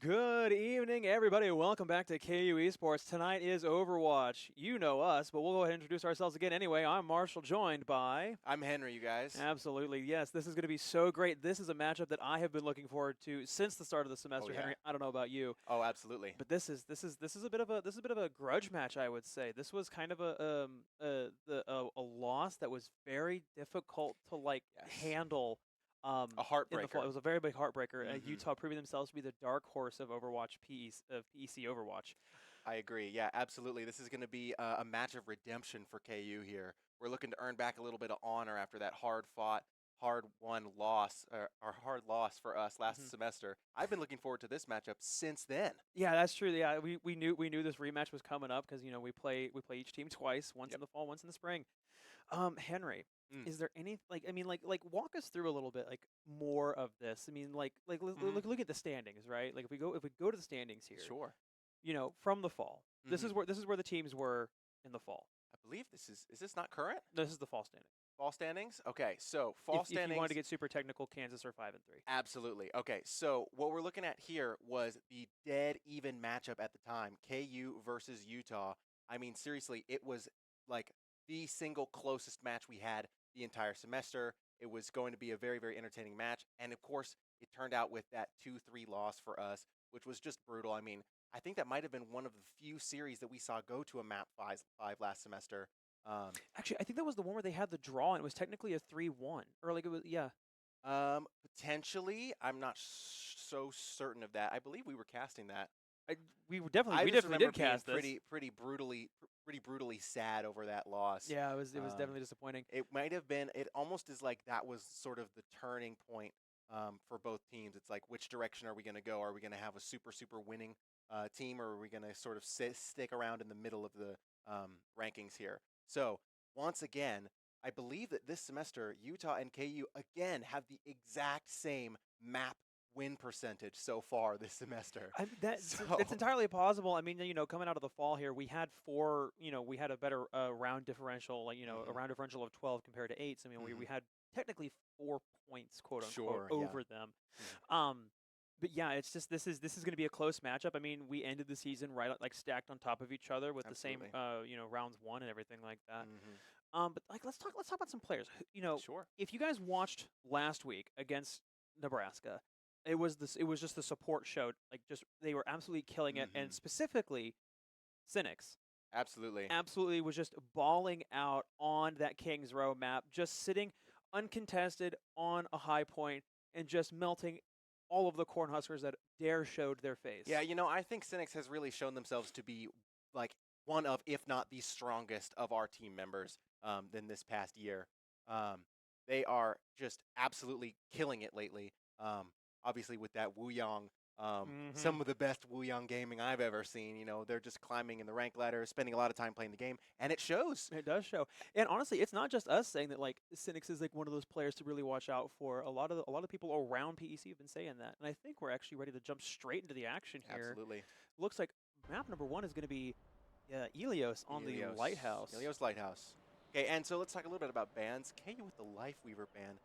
Good evening, everybody. Welcome back to KU Esports. Tonight is Overwatch. You know us, but we'll go ahead and introduce ourselves again anyway. I'm Marshall, joined by... I'm Henry, you guys. Absolutely, yes. This is going to be so great. This is a matchup that I have been looking forward to since the start of the semester, Oh, yeah. Henry. I don't know about you, Oh, absolutely. but this is a bit of a grudge match, I would say. This was kind of a loss that was very difficult to handle. A In the heartbreaker. fall. It was a very big heartbreaker. Mhm. Utah proving themselves to be the dark horse of Overwatch of PEC Overwatch. I agree. Yeah, absolutely. This is going to be a match of redemption for KU here. We're looking to earn back a little bit of honor after that hard-fought, hard-won loss, or hard loss for us last semester. I've been looking forward to this matchup since then. Yeah, that's true. Yeah, we knew this rematch was coming up because we play each team twice, once in the fall, once in the spring. Henry, is there any walk us through a little bit more of this? I mean, look at the standings, right? Like if we go to the standings here, Sure. From the fall. This is where the teams were in the fall. I believe this is this not current? This is the fall standing. Fall standings? Okay, so fall standings. If you wanted to get super technical, Kansas are 5-3. Absolutely. Okay, so what we're looking at here was the dead even matchup at the time, KU versus Utah. I mean, seriously, it was like the single closest match we had the entire semester. It was going to be a very, very entertaining match. And of course, it turned out with that 2-3 loss for us, which was just brutal. I mean, I think that might have been one of the few series that we saw go to a map 5 last semester. Actually, I think that was the one where they had the draw, and it was technically a 3-1. Or it was, yeah. Potentially, I'm not so certain of that. I believe we were casting that. We definitely did cast this. Pretty brutally sad over that loss. Yeah, it was definitely disappointing. It might have been. It almost is like that was sort of the turning point for both teams. It's like, which direction are we going to go? Are we going to have a super winning team, or are we going to sort of stick around in the middle of the rankings here? So once again, I believe that this semester Utah and KU again have the exact same map win percentage so far this semester. That's entirely possible. I mean, coming out of the fall here, we had we had a better round differential, a round differential of 12 compared to 8. So, I mean, we had technically 4 points, quote unquote, over them. But yeah, it's just this is going to be a close matchup. I mean, we ended the season right stacked on top of each other with the same rounds won and everything like that. But let's talk about some players. Sure. If you guys watched last week against Nebraska, it was just the support show. They were absolutely killing it, and specifically, Cynics. Absolutely was just balling out on that Kings Row map, just sitting uncontested on a high point and just melting all of the Cornhuskers that dare showed their face. Yeah, I think Cynics has really shown themselves to be like one of, if not the strongest of our team members than this past year. They are just absolutely killing it lately. Obviously with that Wuyong, some of the best Wuyong gaming I've ever seen. They're just climbing in the rank ladder, spending a lot of time playing the game, and it shows. It does show. And honestly, it's not just us saying that Cynics is one of those players to really watch out for. A lot of people around PEC have been saying that, and I think we're actually ready to jump straight into the action here. Absolutely. Looks like map number 1 is going to be Ilios on the Lighthouse. Ilios Lighthouse. Okay, and so let's talk a little bit about bans. KU with the Lifeweaver ban.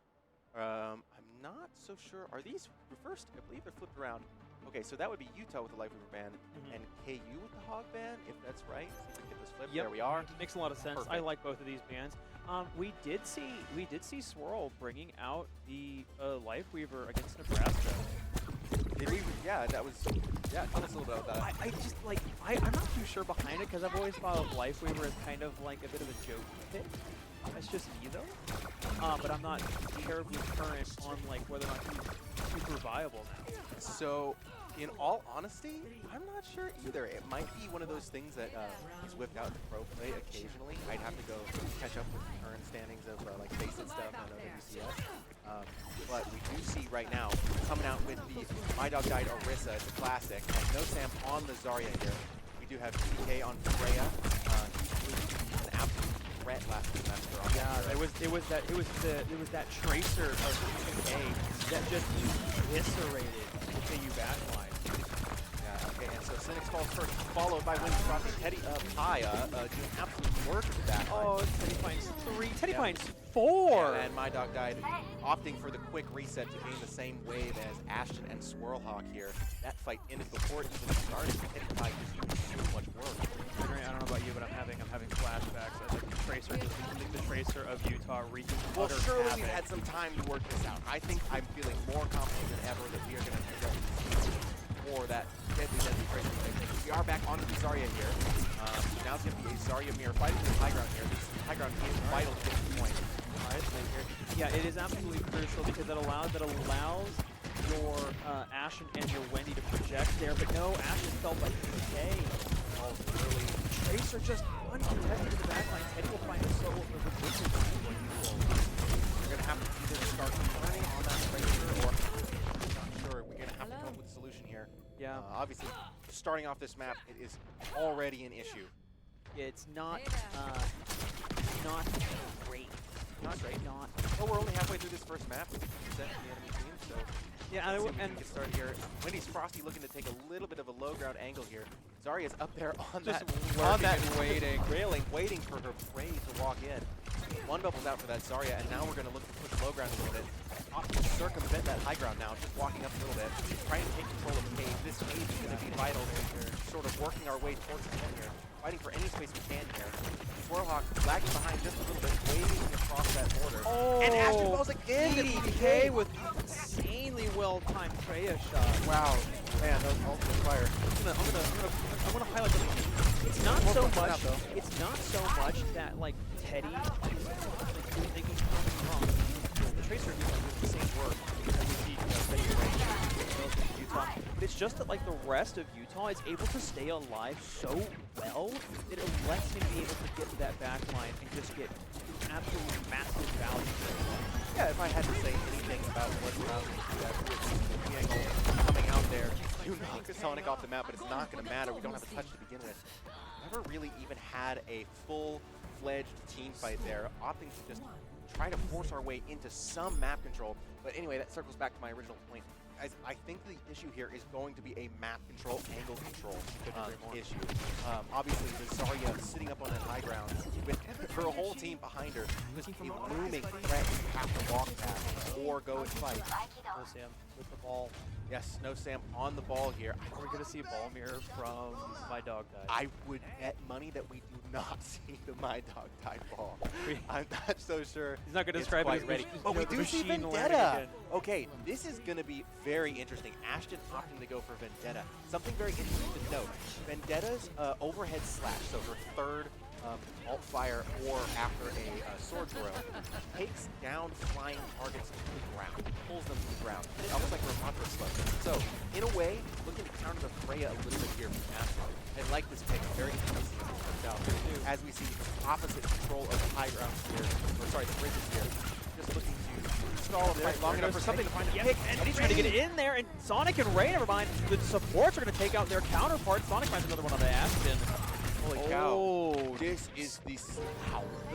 I'm not so sure. Are these reversed? I believe they're flipped around. Okay, so that would be Utah with the Lifeweaver ban and KU with the Hog ban, if that's right. See if we can get this flipped. Yep. There we are. Makes a lot of sense. Perfect. I like both of these bans. We did see Swirl bringing out the Lifeweaver against Nebraska. Did we? Yeah, that was. Yeah, tell us a little bit about that. I just I'm not too sure behind it because I've always thought of Lifeweaver as kind of like a bit of a joke pick. That's just me though. But I'm not terribly current on whether or not he's super viable now. So, in all honesty, I'm not sure either. It might be one of those things that he's whipped out in the pro play occasionally. I'd have to go catch up with the current standings of Face It stuff and WCS. But we do see right now, coming out with the My Dog Died Orisa, it's a classic, and No Sam on the Zarya here. We do have TK on Freya. He was an absolute threat last semester. It was that tracer of TK that just eviscerated the KU backline. Yeah, okay, and so Cynics falls first, followed by Windy dropping Teddy Paya doing absolute work with that. Oh, Teddy finds 3. Teddy finds 4. And My Dog died, opting for the quick reset to gain the same wave as Ashton and Swirlhawk here. That fight ended before it even started. Hitting Pie just doing so much work. I don't know about you, but I'm having flashbacks of like Tracer just becoming the Tracer of Utah, wreaking Well, utter surely havoc. we've had some time to work this out. I think I'm feeling more confident than ever that we are going to pick up for that deadly Tracer. We are back onto the Zarya here. Now it's going to be a Zarya mirror fighting for the high ground here. This high ground is vital to get to the point. Yeah, it is absolutely crucial because that allows your Ashen and your Wendy to project there, but no, Ashen felt like okay. Early. Tracer just uncontested in the backline. Teddy will find a solo for the Wizards. We're going to have to either start running on that Tracer or I'm not sure. We're going to have to come up with a solution here. Yeah. Obviously, starting off this map, it is already an issue. It's not great. Not great. Not. Well, we're only halfway through this first map with 50% of the enemy team, so yeah, let's see if we can get started here. Wendy's Frosty looking to take a little bit of a low ground angle here. Zarya's up there on Just that waiting. railing, waiting for her prey to walk in. One bubble's out for that Zarya, and now we're going to look to push low ground a little bit. Opting to circumvent that high ground now, just walking up a little bit, trying to take control of the cave. This cave is going to be vital to sort of working our way towards the end here. Fighting for any space we can here. Swirlhawk lagging behind just a little bit, waving across that border. Oh, and Ashton falls again. EDK with insanely well-timed Freya shot. Wow, man, that was ultimate fire. I want to highlight that it's not so much. It's not so much that like Teddy is like thinking something wrong. The Tracer is doing the same work as we see Utah, but it's just that like the rest of Utah is able to stay alive so well that it lets him be able to get to that back line and just get absolutely massive value. Yeah, if I had to say anything about what's allowing me to do that, with coming out there, you knock the Sonic off the map, but it's not going to matter. We don't have a touch to begin with. Never really even had a full-fledged team fight there, opting to just try to force our way into some map control. But anyway, that circles back to my original point. Guys, I think the issue here is going to be a map control, angle control issue. Obviously, the Zarya sitting up on that high ground with her whole team behind her, just a looming threat you have to walk past or go and fight. No Sam with the ball. Yes, no Sam on the ball here. Are we going to see a ball mirror from My Dog Died? I would bet money that we do not see the My Dog Died ball. I'm not so sure. He's not going to describe it as ready. But we do see Vendetta. Okay, this is going to be very interesting. Ashton opting to go for Vendetta. Something very interesting to note. Vendetta's overhead slash, so her third alt fire or after a sword throw, takes down flying targets to the ground, pulls them to the ground, almost like Ramatra slug. So, in a way, looking to counter the Freya a little bit here from Ashton. I like this pick, very interesting as it comes out. As we see opposite control of the high ground here, or sorry, the bridges here, just looking to stall the fight long enough for something to find a pick. And he's trying to get it in there, and Sonic and Ray, never mind, the supports are going to take out their counterparts. Sonic finds another one on the Ashton. Holy cow. This is the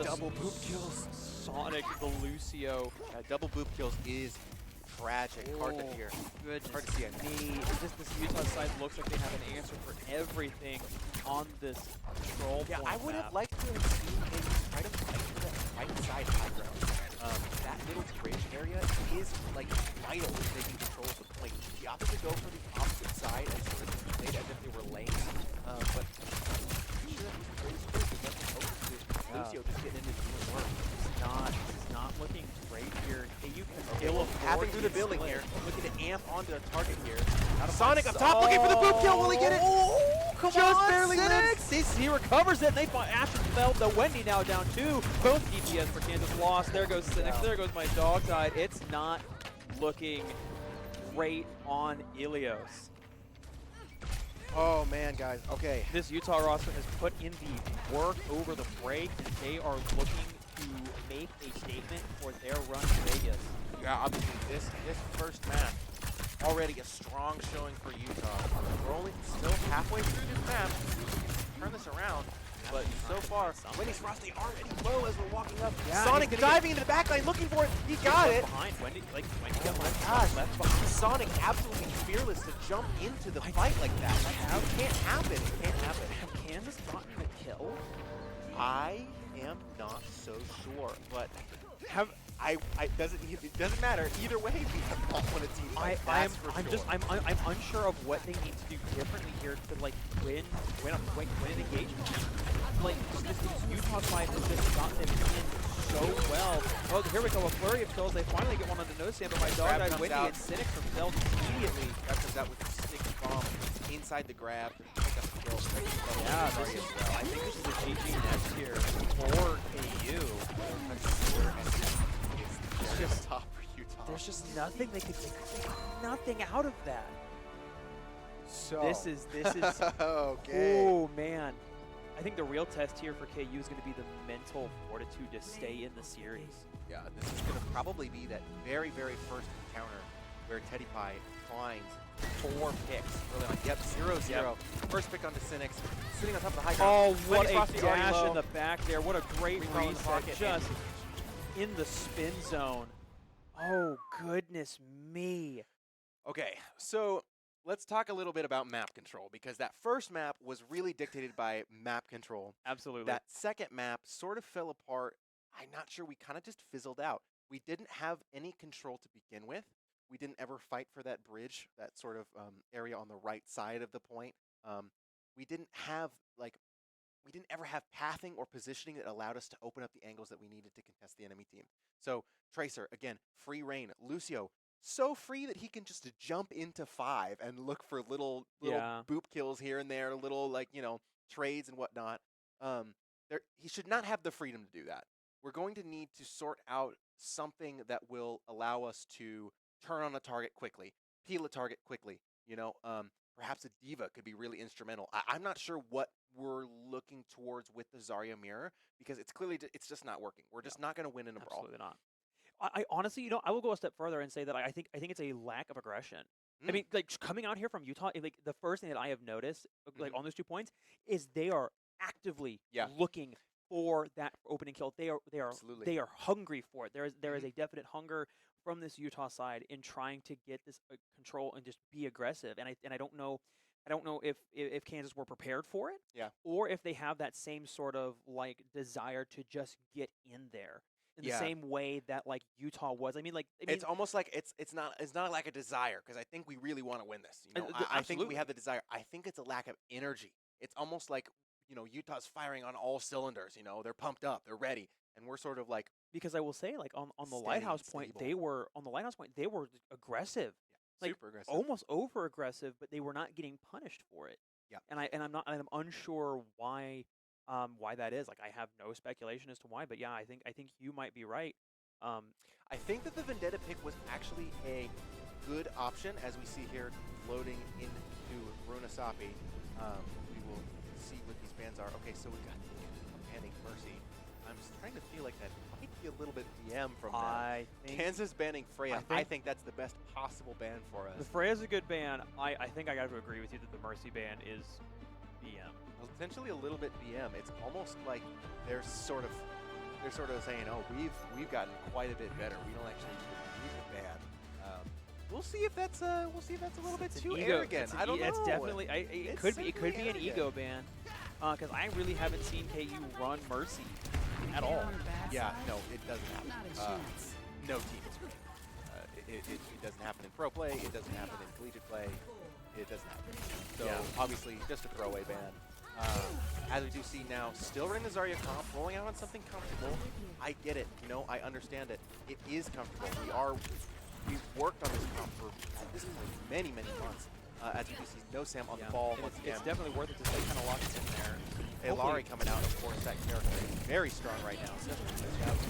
double boop kills. Sonic, the Lucio. Double boop kills is tragic. Hard to hear. Goodness hard to see. Me. This Utah side looks like they have an answer for everything on this control point I would map. have liked to have seen him try to fight for that right side high ground. That middle bridge area is like vital to taking control of the point. He opted to go for the opposite side and sort of played as if they were lanes. But Lucio just getting into doing work. It's not looking great here. Hey, you can kill Passing through the building here, looking to amp onto the target here. Sonic up top looking for the boop kill. Will he get it? Come Just on, barely Cynics. He recovers it, and they find Ashton fell. The Wendy now down two. Both DPS for Kansas lost. There goes Cynics. There goes My Dog Died. It's not looking great on Ilios. Oh man, guys. Okay. This Utah roster has put in the work over the break, and they are looking to make a statement for their run in Vegas. Yeah, obviously this first match already a strong showing for Utah. We're only still halfway through this map. Turn this around. But so far, Wendy's Frosty already low as we're walking up. Yeah, Sonic diving into the backline looking for it. He got it. Behind Wendy, Wendy Oh my gosh. Left behind. Sonic absolutely fearless to jump into the fight like that. It can't happen. It can't happen. Have Kansas gotten a kill? I am not so sure, but Have it doesn't matter either way. We have not won a team fight. I'm That's for just sure. I'm unsure of what they need to do differently here to like win an engagement. Like this Utah side has just gotten it in so well. Oh, here we go, a flurry of kills. They finally get one on the nose sample by Grab Dog comes Wendy out. and Cynic themselves immediately. Grab comes out with a stick bomb inside the grab. Pick up the kill. Yeah, this is, I think this is a GG next here for KU. It's just top for Utah. There's just nothing they could get nothing out of that. So This is okay. oh man. I think the real test here for KU is going to be the mental fortitude to stay in the series. Yeah, this is going to probably be that very, very first encounter where Teddy Pie finds 4 picks. Really like, yep, 0-0. Yep. First pick onto Cynics, sitting on top of the high ground. Oh, what Wendy's a Frosty already dash low. in the back there. What a great Recall in the reset. pocket, Just in the spin zone. Oh, goodness me. Okay, so let's talk a little bit about map control, because that first map was really dictated by map control. Absolutely. That second map sort of fell apart. I'm not sure, we kind of just fizzled out. We didn't have any control to begin with. We didn't ever fight for that bridge, that sort of area on the right side of the point. We didn't have, like, we didn't ever have pathing or positioning that allowed us to open up the angles that we needed to contest the enemy team. So Tracer, again, free reign. Lucio, so free that he can just jump into 5 and look for little boop kills here and there, little, like, you know, trades and whatnot. He should not have the freedom to do that. We're going to need to sort out something that will allow us to turn on a target quickly, peel a target quickly. You know, perhaps a Diva could be really instrumental. I'm not sure what we're looking towards with the Zarya mirror, because it's clearly it's just not working. We're just not going to win in a brawl. Absolutely not. I honestly, you know, I will go a step further and say that I think it's a lack of aggression. I mean, like coming out here from Utah, like the first thing that I have noticed, like on those 2 points, is they are actively looking for that opening kill. They are hungry for it. There is a definite hunger from this Utah side in trying to get this control and just be aggressive. And I don't know if Kansas were prepared for it, or if they have that same sort of like desire to just get in there in the same way that like Utah was. I mean, it's almost like it's not like a desire, because I think we really want to win this. You know, I think we have the desire. I think it's a lack of energy. It's almost like, you know, Utah's firing on all cylinders. You know, they're pumped up, they're ready, and we're sort of like. Because I will say, like on the Lighthouse point, they were aggressive. Like, super aggressive, almost over aggressive, but they were not getting punished for it. Yeah. I'm unsure why that is. Like, I have no speculation as to why, but yeah, I think you might be right. I think that the Vendetta pick was actually a good option, as we see here loading into Runasapi. We will see what these bans are. Okay, so we got Panic Mercy. I'm just trying to feel like that might be a little bit BM from them. Kansas banning Freya. I think that's the best possible ban for us. The Freya's a good ban. I think I got to agree with you that the Mercy ban is BM. Potentially a little bit BM. It's almost like they're sort of saying, oh, we've gotten quite a bit better. We don't actually need the ban. We'll see if that's a little bit too arrogant. I don't know. It's definitely it could be an ego ban, because I really haven't seen KU run Mercy at all. Yeah, no, it doesn't happen. No team is winning. It doesn't happen in pro play. It doesn't happen in collegiate play. It doesn't happen. So obviously, just a throwaway ban. As we do see now, still running the Zarya comp, rolling out on something comfortable. I get it. You know, I understand it. It is comfortable. We've worked on this comp for at this point many months. As you can see, no Sam on the ball once again. It's definitely worth it to stay kind of locked in there. Elari coming out, of course, that character is very strong right now.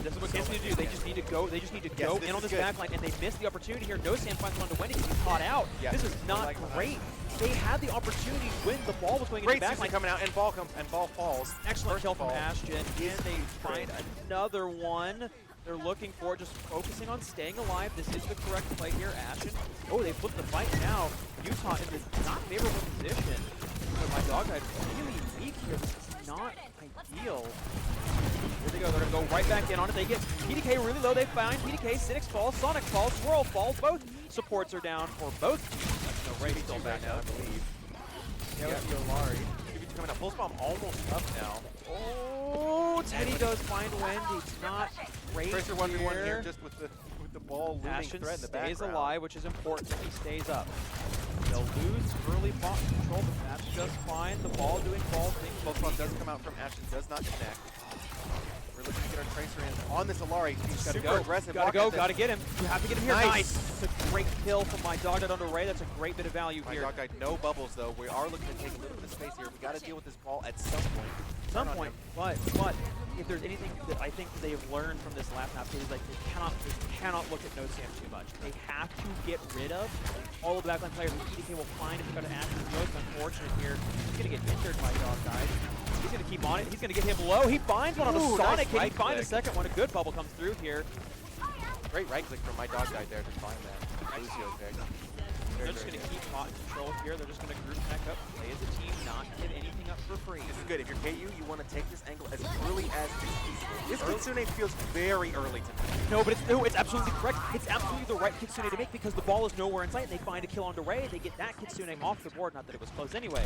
This is what Kansas need to do. They just need to go. They just need to go in on this backline, and they missed the opportunity here. No Sam finds one to Wendy. He's caught out. This is not great. They had the opportunity when the ball was going in the backline. Coming out, and ball falls. Excellent kill from Ashton, and they find another one. They're looking for it, just focusing on staying alive. This is the correct play here, Ashton. Oh, they flipped the fight now. Utah in this not favorable position. But my dog died really weak here. This is not ideal. Here they go. They're going to go right back in on it. They get PDK really low. They find PDK, Cynics falls, Sonic falls, Swirl falls. Both supports are down for both teams. No, Ray's still back out, I believe. Yeah, with Elari. Coming up. Pulse Bomb almost up now. Oh, Teddy does find Wendy. great Tracer 1v1 here just with the ball looming Ashton threat in the stays background. alive, which is important that he stays up. They'll lose early ball control, but that's just fine. The ball doing ball things. Pulse bomb does come out from Ashton, does not connect. We're looking to get our Tracer in on this Alari. He's super aggressive. Gotta go, gotta get him. You have to get him here. Nice. It's a great kill from my dog under Ray. That's a great bit of value My here. dog died, no bubbles though. We are looking to take a little bit of space here. We got to deal with this ball at some point. Some point, but if there's anything that I think they have learned from this last half, is like they cannot look at No Sam too much. They have to get rid of all of the backline players. PDK will find if he got an action. Most unfortunate here. He's gonna get injured by dog guys. He's gonna keep on it. He's gonna get him low. He finds one on a Sonic. Can he find a second one? A good bubble comes through here. Great right click from my dog died there to find that. Lucio pick. They're just going to keep hot control here. They're just going to group back up, play as a team, not give anything up for free. This is good. If you're KU, you want to take this angle as early as feasible. This Kitsune feels very early to me. No, but it's absolutely correct. It's absolutely the right Kitsune to make because the ball is nowhere in sight and they find a kill on Ray. They get that Kitsune off the board. Not that it was close anyway.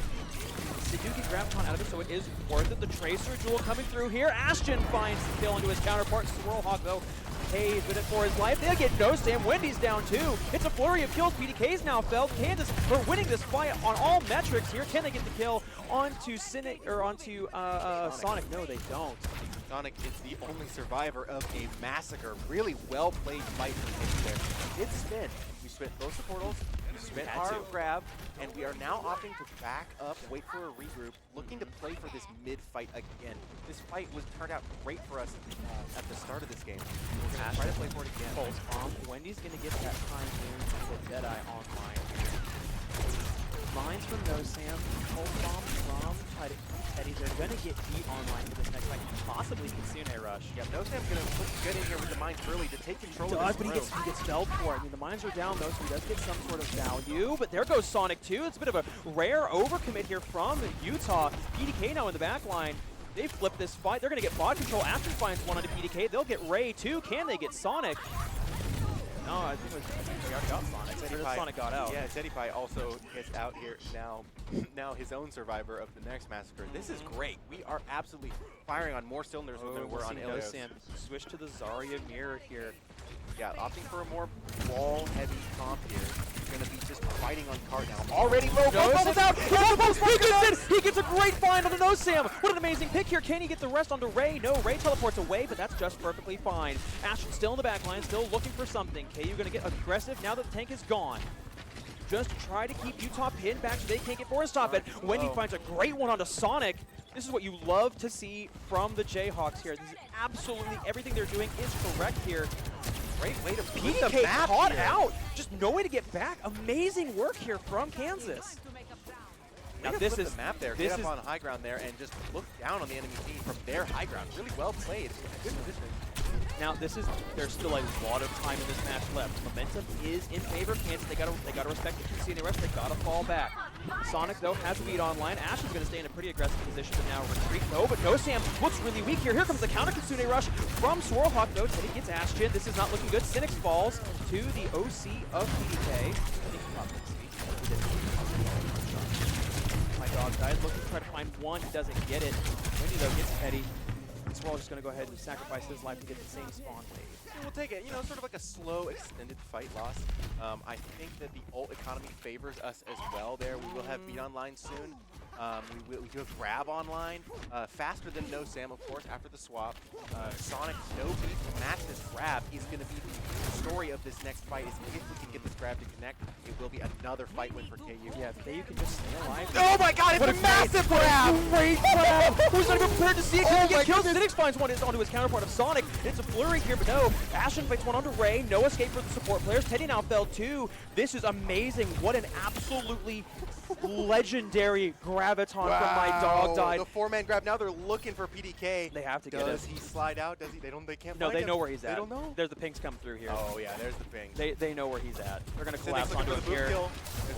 They do get Graviton out of it, so it is worth it. The Tracer duel coming through here. Ashton finds the kill into his counterpart. Swirlhawk, though, pays with it for his life. They'll get no Sam. Wendy's down too. It's a flurry of kills. PDK's now felled. Kansas are winning this fight on all metrics here. Can they get the kill onto Sonic? No, they don't. Sonic is the only survivor of a massacre. Really well played fight from him there. Did spin. We spent both the portals. We spent our grab, and we are now opting to back up, wait for a regroup, looking to play for this mid-fight again. This fight was turned out great for us at the start of this game. We're going to try to play for it again. Pulse bomb. Wendy's going to get that time moon and the Deadeye online. Mines from No Sam. Pulse bomb from Teddy. They're going to get beat online for this next fight. Possibly Kitsune Rush. Yeah, No Sam's going to get in here with the mines early to take control of But this he gets felled for it. I mean, the mines are down though, so he does get some sort of value. But there goes Sonic too. It's a bit of a rare overcommit here from Utah. PDK now in the back line. They flip this fight. They're going to get bot control. Ashton finds one onto PDK. They'll get Ray too. Can they get Sonic? No, I think they already got Sonic. Sonic got out. Yeah, Zedipie also gets out here now. Now his own survivor of the next massacre. This is great. We are absolutely firing on more cylinders than we were on Ilios. Sam switch to the Zarya mirror here. Yeah, opting for a more wall-heavy comp here. He's going to be just fighting on cart now. Already low. Bubbles out. He gets a great find on the No Sam. What an amazing pick here. Can he get the rest onto Ray? No, Ray teleports away, but that's just perfectly fine. Ashton still in the back line, still looking for something. KU going to get aggressive now that the tank is gone. Just try to keep Utah pinned back so they can't get forward stop it. Wendy finds a great one onto Sonic. This is what you love to see from the Jayhawks here. This is absolutely everything they're doing is correct here. Great way to PDK caught out. Just no way to get back. Amazing work here from Kansas. Now this is the map there. Get up on high ground there and just look down on the enemy team from their high ground. Really well played. Good positioning. Now there's still a lot of time in this match left. Momentum is in favor of Kansas. They gotta respect the Kitsune Rush. They gotta fall back. Sonic though has beat online. Ashton's gonna stay in a pretty aggressive position to now retreat. No, but No Sam looks really weak here. Here comes the counter Kitsune Rush from Swirlhawk though. Teddy gets Ashton. This is not looking good. Cynics falls to the OC of PDK. I think he caught my dog died. Looking to try to find one. He doesn't get it. Wendy though gets Teddy. Swirl's just going to go ahead and sacrifice his life to get the same spawn phase. We'll take it, sort of like a slow, extended fight loss. I think that the ult economy favors us as well there. We will have beat online soon. We do have grab online. Faster than No Sam, of course, after the swap. Sonic no beat to match this grab is going to be the story of this next fight. Is if we can get this grab to connect, it will be another fight win for KU. Yeah, KU can just stay alive. Oh my god, it's a massive grab! Great grab! Who's not even prepared to see it? Can he get killed? Cynics finds one onto his counterpart of Sonic. It's a flurry here, but no. Ashton fights one onto Ray. No escape for the support players. Teddy now fell too. This is amazing. What an absolutely legendary graviton from my dog died. The four-man grab. Now they're looking for PDK. They have to get him. Does he slide out? Does he? They can't. No, find they him. know where he's at. They don't know. There's the pings come through here. Oh yeah, there's the ping. They know where he's at. They're gonna Cynics collapse onto him here.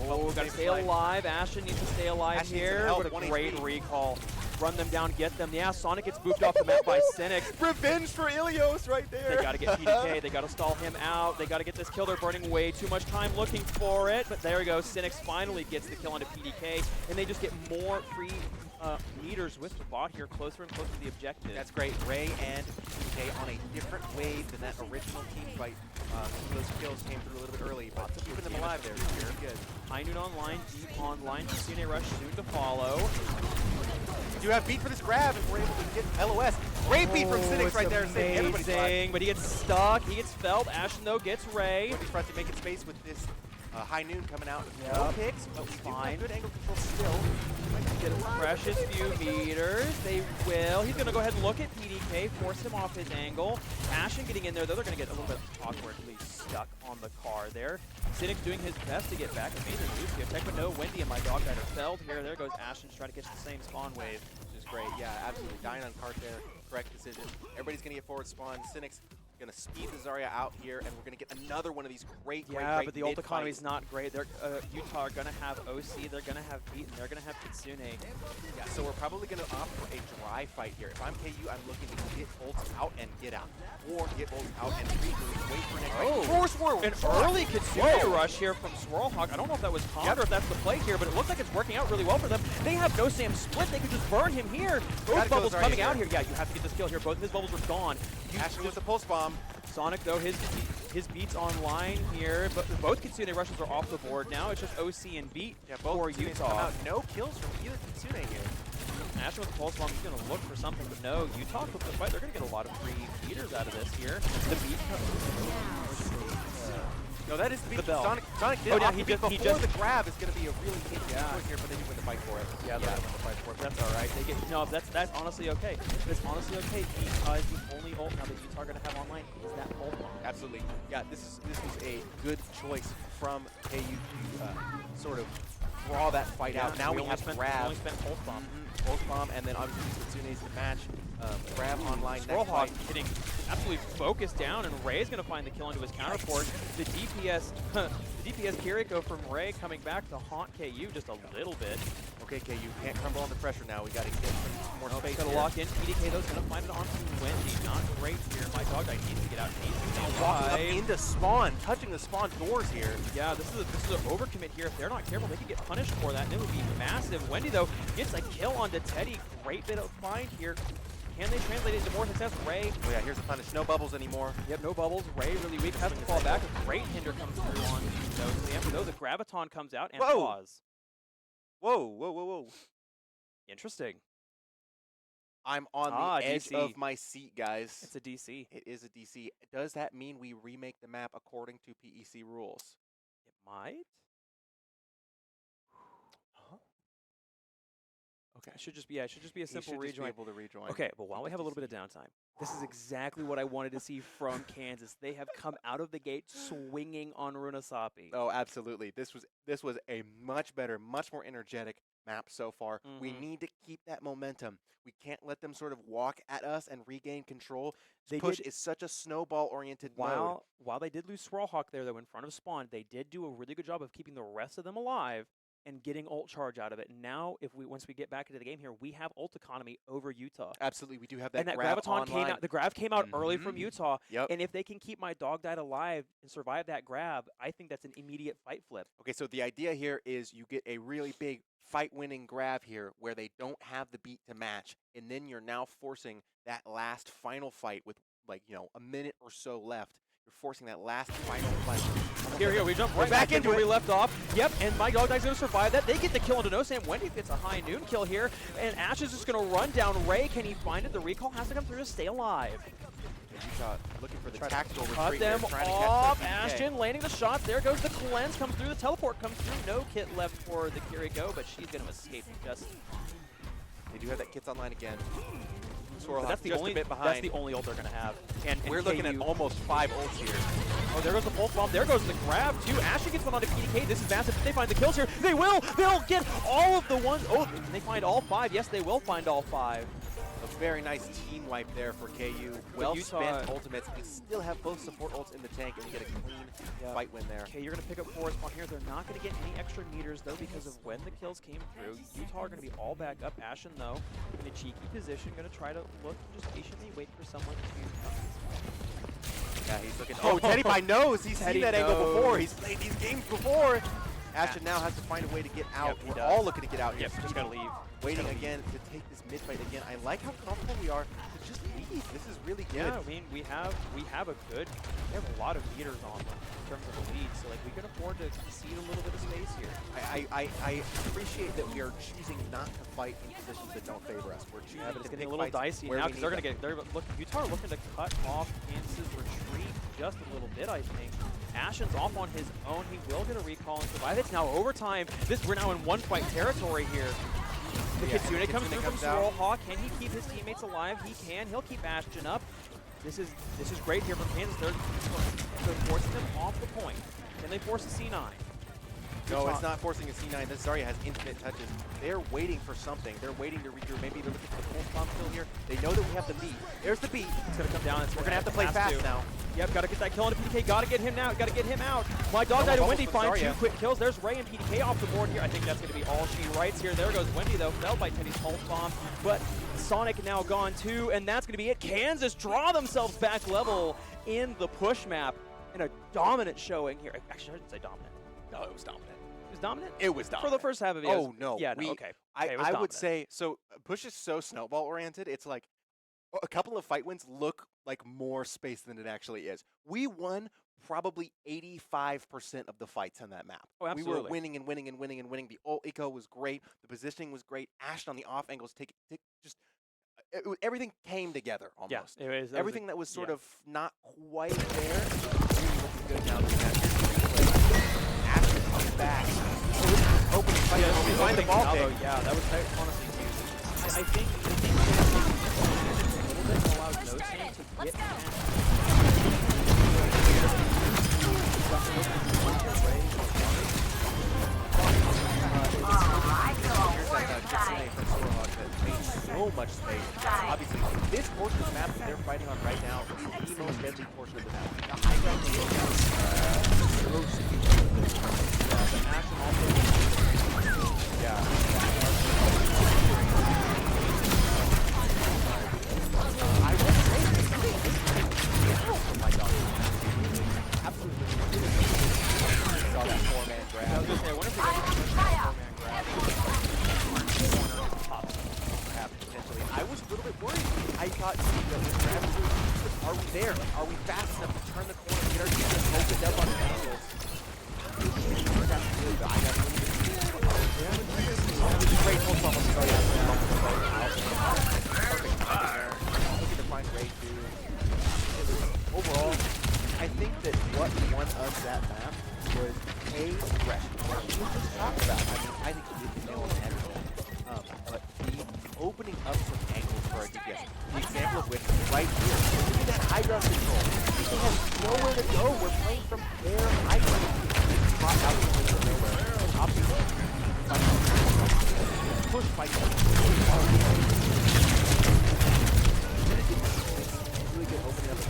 Oh, gotta stay alive. Ashton needs to stay alive here. What a great recall. Run them down, get them. Yeah, Sonic gets booped off the map by Cynics. Revenge for Ilios right there. They gotta get PDK. They gotta stall him out. They gotta get this kill. They're burning way too much time looking for it. But there we go. Cynics finally gets the kill onto PDK, and they just get more free meters with the bot here, closer and closer to the objective. That's great. Ray and PK on a different wave than that original team fight. Some of those kills came through a little bit early, but keeping them alive there. Very good. High Noon online, deep online. Kitsune Rush soon to follow. We do have beat for this grab, and we're able to get LOS. Great beat from Cynics right there, saving everybody's life. But he gets stuck. He gets felled. Ashen, though, gets Ray. He's trying to make it space with this High Noon coming out. Yep. No picks, but we do have good angle control still. Get a precious few meters. They will. He's going to go ahead and look at PDK, force him off his angle. Ashen getting in there, though. They're going to get a little bit awkwardly stuck on the car there. Cynic doing his best to get back. Amazing Lucio tech, but no Wendy and my dog that are felled here. There goes Ashen to try to catch the same spawn wave. Which is great. Yeah, absolutely. Dying on cart there. Correct decision. Everybody's going to get forward spawn. Cynics going to speed the Zarya out here, and we're going to get another one of these great but the ult economy is not great. They're Utah are going to have OC, they're going to have Beat, and they're going to have Kitsune. Yeah, so we're probably going to opt for a dry fight here. If I'm KU, I'm looking to get ults out and get out. Or get ults out and regroup, wait for next fight. Force forward! An early Kitsune rush here from Swirlhawk. I don't know if that was Pond or if that's the play here, but it looks like it's working out really well for them. They have no Sam split. They could just burn him here. Both bubbles coming out here. Yeah, you have to get this kill here. Both of his bubbles are gone. Ashen with the pulse bomb. Sonic, though, his Beat's online here, but both Kitsune rushes are off the board now. It's just OC and Beat for Utah. Come out. No kills from either Kitsune here. Ashen with the pulse bomb, he's going to look for something, but no. Utah flips the fight. They're going to get a lot of free meters out of this here. The Beat. No, that is the beat. Bell. Sonic did before the grab is going to be a really big choice here, but they do win the fight for it. Yeah, they win the fight for it. That's all right. They get that's honestly okay. It's honestly okay because the only ult now that Utah are going to have online is that pulse bomb. Absolutely. Yeah, this was a good choice from KU to sort of draw that fight out. Now we have grab. We only spent pulse bomb. Pulse bomb, and then obviously Kitsune's the match. Grab online. Swirlhawk getting absolutely focused down, and Ray's going to find the kill into his counterport. The DPS Kiriko from Ray coming back to haunt KU just a little bit. Okay, KU can't crumble under pressure now. We got to get some more space. Got to lock in. PDK though is going to find it onto Wendy. Not great here. My dog needs to get out. Needs to get walking up into spawn, touching the spawn doors here. Yeah, this is an overcommit here. If they're not careful, they could get punished for that, and it would be massive. Wendy though gets a kill onto Teddy. Great bit of find here. Can they translate it into more success? Ray. Oh yeah, here's the punish. No bubbles anymore. Yep, no bubbles. Ray really weak. Has to fall back. A great hinder comes through on those. So after those, a Graviton comes out and pause. Whoa. Interesting. I'm on the edge of my seat, guys. It's a DC. It is a DC. Does that mean we remake the map according to PEC rules? It might. Okay. It should just be a simple rejoin. Just be able to rejoin. Okay, but while we have a little bit of downtime, this is exactly what I wanted to see from Kansas. They have come out of the gate swinging on Runasapi. Oh, absolutely. This was a much better, much more energetic map so far. We need to keep that momentum. We can't let them sort of walk at us and regain control. Push is such a snowball-oriented mode. While they did lose Swirlhawk there, though, in front of spawn, they did do a really good job of keeping the rest of them alive and getting ult charge out of it. Now, once we get back into the game here, we have ult economy over Utah. Absolutely, we do have that. And that Graviton came out. The grab came out early from Utah. Yep. And if they can keep my dog died alive and survive that grab, I think that's an immediate fight flip. Okay, so the idea here is you get a really big fight-winning grab here where they don't have the beat to match, and then you're now forcing that last final fight with a minute or so left. You're forcing that last final fight. Here, we jump right back into where we left off. Yep, and my dog dies going to survive that. They get the kill into No Sam. Wendy gets a High Noon kill here, and Ash is just going to run down Ray. Can he find it? The recall has to come through to stay alive. Utah looking for the tactical retreat. Cut them off. Ashton landing the shot. There goes the cleanse. Comes through. The teleport comes through. No kit left for the Kiriko, but she's going to escape just. They do have that kits online again. That's the only ult they're going to have. And we're looking at almost 5 ults here. Oh, there goes the pulse bomb. There goes the grab, too. Ashley gets one onto PDK. This is massive. If they find the kills here, they will. They'll get all of the ones. Oh, can they find all 5? Yes, they will find all 5. A very nice team wipe there for KU. Well spent ultimates. We still have both support ults in the tank, and we get a clean fight win there. Okay, you're going to pick up 4 spawn here. They're not going to get any extra meters, though, because of when the kills came through. Utah are going to be all back up. Ashen, though, in a cheeky position, going to try to look, just patiently wait for someone to Yeah, he's looking. Oh, Teddy Pie knows. He's seen that angle before. He's played these games before. Ashen now has to find a way to get out. We're all looking to get out here. Yep, just got to leave. waiting again to take this mid fight again. I like how comfortable we are to just leave. This is really good. Yeah, I mean, we have a lot of meters on them in terms of the lead, so like we can afford to cede a little bit of space here. I appreciate that we are choosing not to fight in positions that don't favor us. We're choosing But it's to getting a pick little fights dicey where now we because need them. Utah are looking to cut off Kansas's retreat just a little bit, I think. Ashen's off on his own. He will get a recall and survive. It's now overtime. We're now in one fight territory here. The Kitsune comes through from Sorrel Hawk. Can he keep his teammates alive? He can. He'll keep Ashton up. This is great here from Kansas. They're forcing them off the point. Can they force a C9? No, it's not forcing a C9. This Zarya has infinite touches. They're waiting for something. They're waiting to regroup. Maybe they're looking for the pulse bomb kill here. They know that we have the beat. There's the beat. It's going to come down. We're going to have to play fast now. Yep, got to get that kill on PDK. Got to get him now. Got to get him out. My dog died to Wendy. Find 2 quick kills. There's Ray and PDK off the board here. I think that's going to be all she writes here. There goes Wendy, though. Fell by Teddy's pulse bomb. But Sonic now gone, too. And that's going to be it. Kansas draw themselves back level in the push map. In a dominant showing here. Actually, I shouldn't say dominant. No, it was dominant. It was dominant? It was dominant. For the first half of it. Oh, no. Yeah, no, okay. I would say, so push is so snowball oriented. It's like a couple of fight wins look like more space than it actually is. We won probably 85% of the fights on that map. Oh, absolutely. We were winning and winning and winning and winning. The ult eco was great. The positioning was great. Ashton on the off angles everything came together almost. Yeah, everything that was sort of not quite there. Really looking good now. Ashton comes back. Open fight. Find the ball pick. Yeah, that was honestly huge. I think a little bit allows no team to get so much space. Obviously, this portion of the map that they're fighting on right now is the most deadly portion of the map. The high ground is so I will say, my dog. Absolutely. Saw that 4-man grab. I was going to say, I wonder if we got a 4-man grab. Potentially. I was a little bit worried. I thought the grab was, are we there? Like, are we fast enough to turn the corner and get our defense opened up on the angles? Great full fumble. Oh, yeah. Perfect timing there. Looking to find Ray, too. Overall, I think that what won us that map was A, aggression. What we just talked about. I think we did the nail on the head. But B, opening up some angles for our DPS. The example of which is right here. Look at that high ground control. People have nowhere to go. We're playing from their high ground. Out in the middle of nowhere. Push by really good opening up of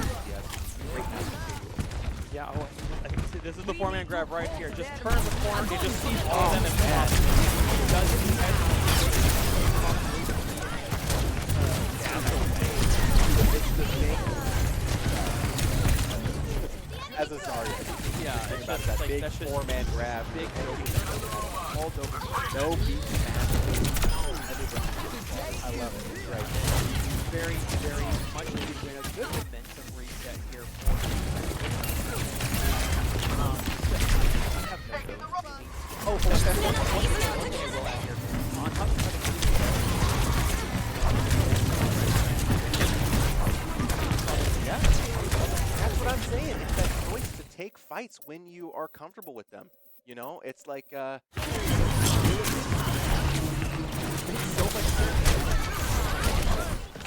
DPS. Great match. Yeah, I think this is the 4-man grab right here. Just turns the corner, he just sees all of them and does it. As a Zarya. Yeah, Think about that big 4-man grab. Big all over. No beat match. I love it. It's great. Very, very much needed win. A good momentum reset here for oh, hold on. On top of yeah. That's what I'm saying. It's that choice to take fights when you are comfortable with them. You know, it's like so much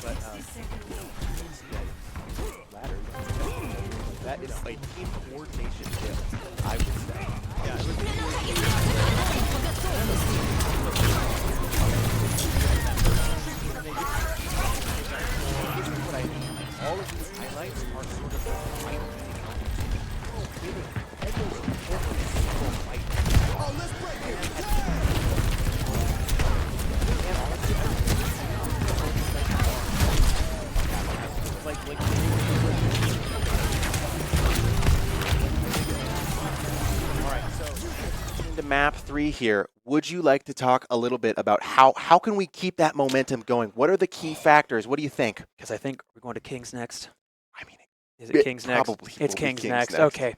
but ladder. That is a team coordination tip, I would say. Yeah, it would be what I mean. All of these highlights are sort of fight Oh, let's break it! And honestly, map 3 here, would you like to talk a little bit about how can we keep that momentum going? What are the key factors? What do you think? Because I think we're going to Kings next. I mean, Is it Kings next? probably It's will be Kings next. Okay.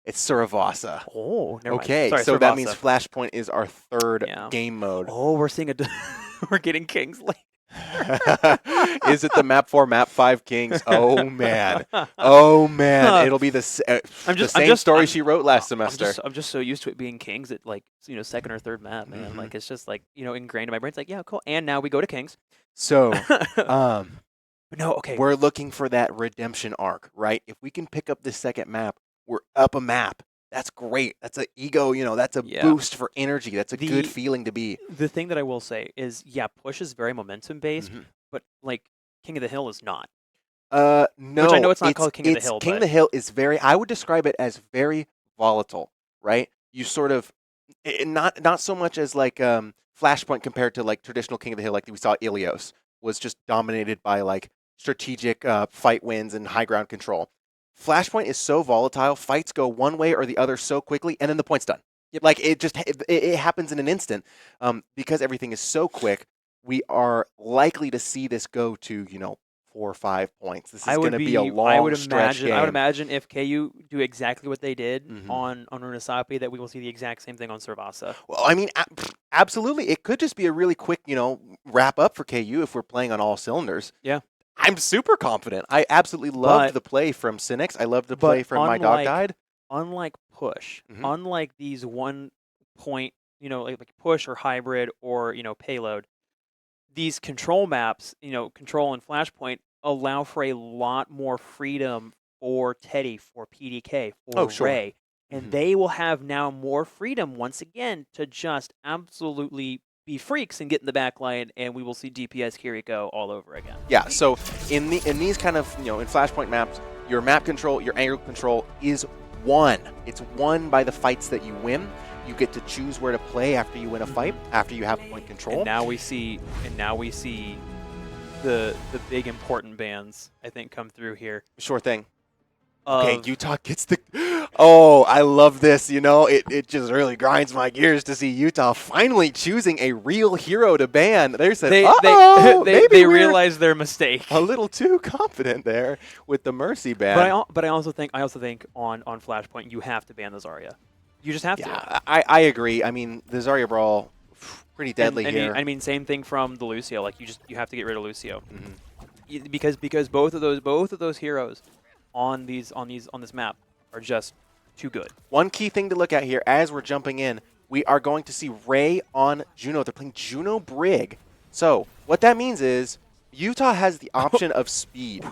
It's Suravasa. Oh, never Okay, mind. Sorry, so that means Sarvasa. Flashpoint is our third Yeah. game mode. Oh, we're seeing we're getting Kings late. Is it the map 4, map 5 Kings? Oh man, oh man! It'll be the same story she wrote last semester. I'm just so used to it being Kings at like second or third map, man. Like it's just like ingrained in my brain. It's like yeah, cool. And now we go to Kings. So, But no, okay. we're looking for that redemption arc, right? If we can pick up this second map, we're up a map. That's great. That's an ego, that's a boost for energy. That's a good feeling to be. The thing that I will say is, yeah, push is very momentum based, but like King of the Hill is not. No. Which I know it's not called King of the Hill. King of the Hill is I would describe it as very volatile, right? You sort of, not so much as like Flashpoint compared to like traditional King of the Hill, like we saw Ilios was just dominated by like strategic fight wins and high ground control. Flashpoint is so volatile, fights go one way or the other so quickly, and then the point's done. Yep. Like it happens in an instant. Because everything is so quick, we are likely to see this go to 4 or 5 points. This is going to be a long stretch game. I would imagine if KU do exactly what they did on Runasapi, that we will see the exact same thing on Sarvasa. Well, I mean, absolutely. It could just be a really quick, wrap up for KU if we're playing on all cylinders. Yeah. I'm super confident. I absolutely loved the play from Cynics. I loved the play from My Dog Died. Unlike push, unlike these 1 point, like push or hybrid or payload, these control maps, control and Flashpoint allow for a lot more freedom for Teddy, for PDK, for Ray, and they will have now more freedom once again to just absolutely be freaks and get in the back line, and we will see DPS Kiriko all over again. Yeah, so in these kind of, in Flashpoint maps, your map control, your angle control is won. It's won by the fights that you win. You get to choose where to play after you win a fight, after you have point control. And now we see the big important bans, I think, come through here. Sure thing. Okay, Utah gets the... Oh, I love this, It just really grinds my gears to see Utah finally choosing a real hero to ban. They said, they realized their mistake. A little too confident there with the Mercy ban. But I also think on Flashpoint, you have to ban the Zarya. You just have to. I agree. I mean, the Zarya Brawl, pretty deadly here. I mean, same thing from the Lucio. Like, you have to get rid of Lucio. Because both of those heroes on this map are just too good. One key thing to look at here as we're jumping in, we are going to see Ray on Juno. They're playing Juno Brig. So what that means is Utah has the option of speed.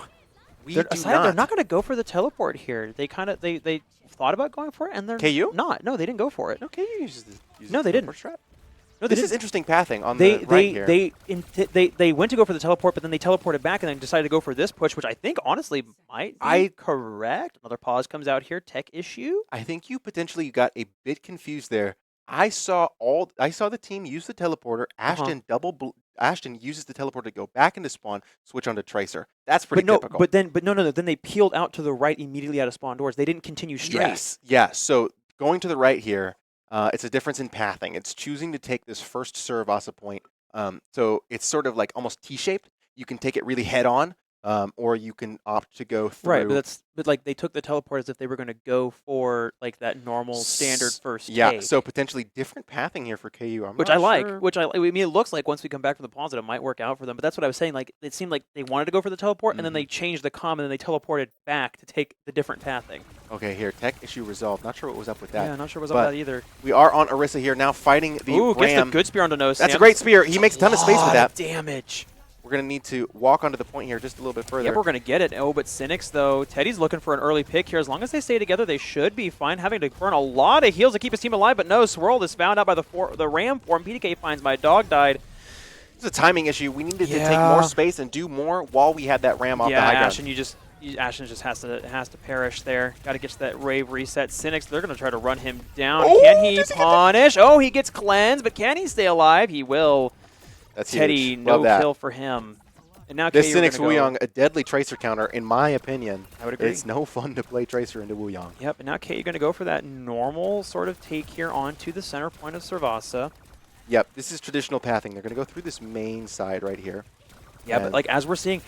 They're not going to go for the teleport here. They thought about going for it, and they're KU? not. No, they didn't go for it. No, KU uses No, they didn't. Strat. No, this is interesting pathing on the right here. They went to go for the teleport, but then they teleported back and then decided to go for this push, which I think honestly might be correct. Another pause comes out here. Tech issue. I think you potentially got a bit confused there. I saw the team use the teleporter. Ashton uses the teleporter to go back into spawn, switch onto Tracer. That's pretty typical. But no. Then they peeled out to the right immediately out of spawn doors. They didn't continue straight. Yes. Yeah. So going to the right here. It's a difference in pathing. It's choosing to take this first Suravasa point. So it's sort of like almost T-shaped. You can take it really head on, or you can opt to go through. Right, but like they took the teleport as if they were going to go for like that normal standard first Yeah, take. So potentially different pathing here for KU. Which I like. I mean, it looks like once we come back from the pause, it might work out for them. But that's what I was saying. Like it seemed like they wanted to go for the teleport, and then they changed the comm, and then they teleported back to take the different pathing. Okay, here, tech issue resolved. Not sure what was up with that. Yeah, not sure what was up with that either. We are on Orisa here now, fighting the Ram. Gets the good spear on the nose. That's a great spear. He makes a ton of space with that. Damage. We're going to need to walk onto the point here just a little bit further. Yeah, we're going to get it. Oh, but Cynics, though, Teddy's looking for an early pick here. As long as they stay together, they should be fine. Having to burn a lot of heals to keep his team alive, but no, Swirl is found out by the Ram form. PDK finds My Dog Died. It's a timing issue. We needed to take more space and do more while we had that Ram off the high ground. Ashen just has to perish there. Got to get to that Rave reset. Cynics, they're going to try to run him down. Oh, can he punish? Oh, he gets cleansed, but can he stay alive? He will. That's Teddy, huge. no kill for him. And now This KU are Cynics gonna go. Wuyong, a deadly Tracer counter, in my opinion. I would agree. It's no fun to play Tracer into Wuyong. Yep, and now KU going to go for that normal sort of take here onto the center point of Servasa. Yep, this is traditional pathing. They're going to go through this main side right here. Yeah, but like as we're seeing,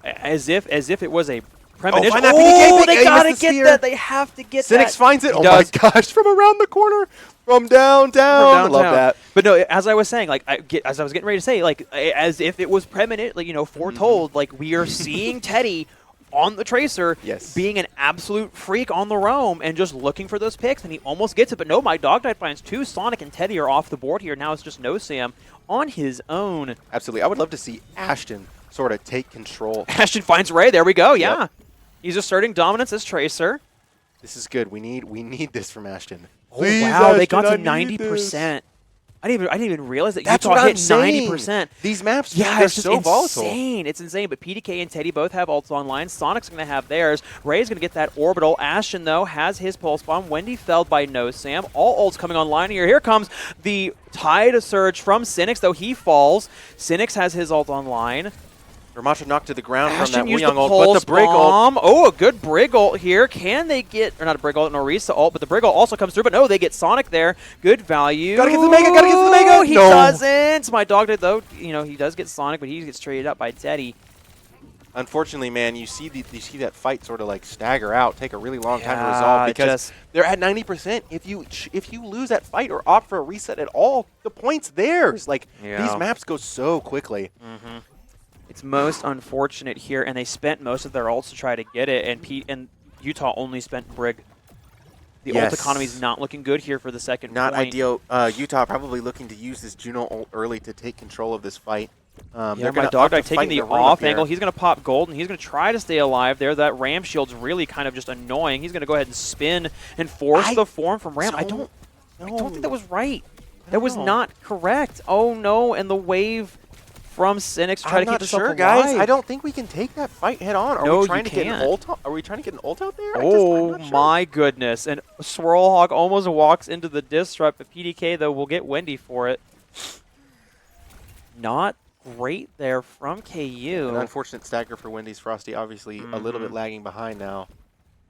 as if it was a Oh, premonition. find that PDK Oh, pick. they He gotta missed the get steer. that. They have to get Cynics that. finds it. He Oh does. my gosh, from around the corner, from downtown. I love that. But no, as I was saying, like as I was getting ready to say, like as if it was premonition, like foretold, like we are seeing Teddy on the Tracer, Yes. being an absolute freak on the roam and just looking for those picks, and he almost gets it. But no, my Dog Knight finds two. Sonic and Teddy are off the board here. Now it's just No Sam on his own. Absolutely. I would love to see Ashton sort of take control. Ashton finds Ray. There we go. Yeah, Yep. he's asserting dominance as Tracer. This is good. We need this from Ashton. Oh, Please, wow, they Ashton, got I to need this. 90%. I didn't even realize that That's Utah what I'm hit saying. 90%. These maps, Yeah, they're it's just so volatile. insane. It's insane. But PDK and Teddy both have ults online. Sonic's going to have theirs. Ray's going to get that orbital. Ashton, though, has his pulse bomb. Wendy felled by No Sam. All ults coming online here. Here comes the Tide Surge from Cynics, though he falls. Cynics has his ult online. Ramasha knocked to the ground Ashton from that used Wuyong the ult, but pulse the Brig ult. bomb. Oh, a good Brig ult here. Can they get, or not a Brig ult, Norisa ult, but the Brig ult also comes through. But no, they get Sonic there. Good value. Gotta get to the Mega, gotta get to the Mega. He No. doesn't. My Dog did, though. He does get Sonic, but he gets traded up by Teddy. Unfortunately, man, you see that fight sort of like stagger out, take a really long time to Yeah, resolve because just- they're at 90%. If you lose that fight or opt for a reset at all, the point's theirs. Like Yeah. these maps go so quickly. It's most unfortunate here, and they spent most of their ults to try to get it, and Utah only spent Brig. The ult Yes. economy is not looking good here for the second Not point. ideal. Utah probably looking to use this Juno ult early to take control of this fight. Yeah, They're my gonna Dog opt to Knight taking fight the run up off here. angle. He's going to pop gold, and he's going to try to stay alive there. That Ram shield's really kind of just annoying. He's going to go ahead and spin and force the form from Ram. I don't think that was right. That was not correct. Oh, no, and the wave from Cynics to try I'm to keep not himself sure, alive. guys. I don't think we can take that fight head on. Are No, we trying you to get an can't. ult? Are we trying to get an ult out there? I'm Oh not sure. my goodness. And Swirlhawk almost walks into the disrupt, but PDK, though, will get Wendy for it. Not great there from KU. An unfortunate stagger for Wendy's Frosty. Obviously, a little bit lagging behind now.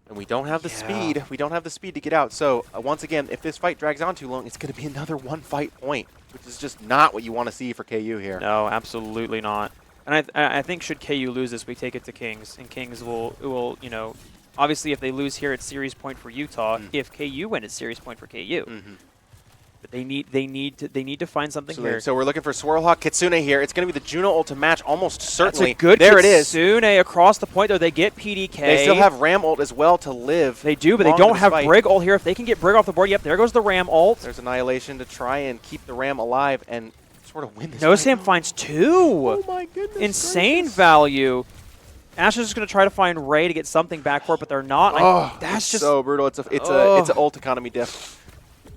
And we don't have the speed. We don't have the speed to get out. So, once again, if this fight drags on too long, it's going to be another one-fight point, which is just not what you want to see for KU here. No, absolutely not. And I think should KU lose this, we take it to Kings, and Kings will obviously if they lose here, it's series point for Utah. If KU win, it's series point for KU. But they need to find something here. So we're looking for Swirlhawk Kitsune here. It's going to be the Juno ult to match almost certainly. That's a good there it is. Kitsune across the point, though. They get PDK. They still have Ram ult as well to live. They do, but they long don't into have this fight. Brig ult here. If they can get Brig off the board, yep, there goes the Ram ult. There's Annihilation to try and keep the Ram alive and sort of win this No fight. Sam finds two. Oh my goodness. Insane gracious. value. Ash is just going to try to find Ray to get something back for it, but they're not. Oh, That's it's just so brutal. It's a ult economy diff.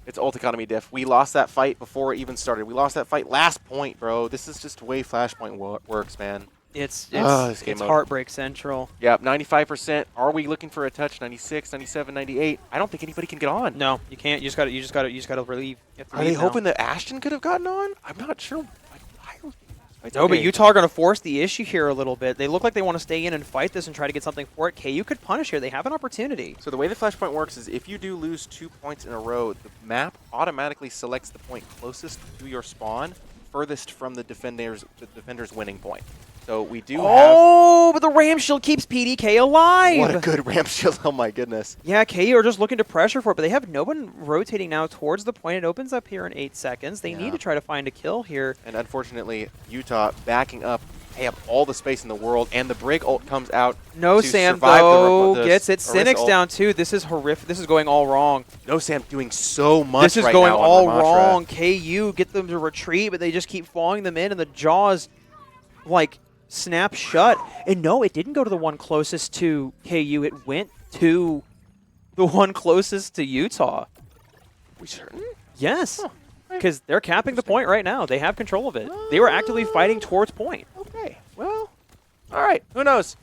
It's ult economy diff. We lost that fight before it even started. We lost that fight last point, bro. This is just the way Flashpoint works, man. it's this game mode. heartbreak central. Yep, 95%. Are we looking for a touch? 96, 97, 98. I don't think anybody can get on. No, you can't. You just got to relieve. You have to Are they leave now. hoping that Ashton could have gotten on? I'm not sure. No, but Utah are going to force the issue here a little bit. They look like they want to stay in and fight this and try to get something for it. KU could punish here. They have an opportunity. So the way the Flashpoint works is if you do lose 2 points in a row, the map automatically selects the point closest to your spawn, furthest from the defender's winning point. So we do Oh, but the Ram Shield keeps PDK alive. have... What a good ramp shield. Oh my goodness. Yeah, KU are just looking to pressure for it, but they have no one rotating now towards the point. It opens up here in 8 seconds. They need to try to find a kill here. And unfortunately, Utah backing up. They have all the space in the world, and the Brig ult comes out. No to Sam, survive though, the gets it. Orisa Cynics ult. down, too. This is horrific. This is going all wrong. No Sam doing so much This is right going now on all Ramasha. wrong. KU get them to retreat, but they just keep falling them in, and the jaws, like, snap shut. And no, it didn't go to the one closest to KU. It went to the one closest to Utah. We certain? Yes, because they're capping the point right now. They have control of it. They were actively fighting towards point. Okay, well, all right, who knows?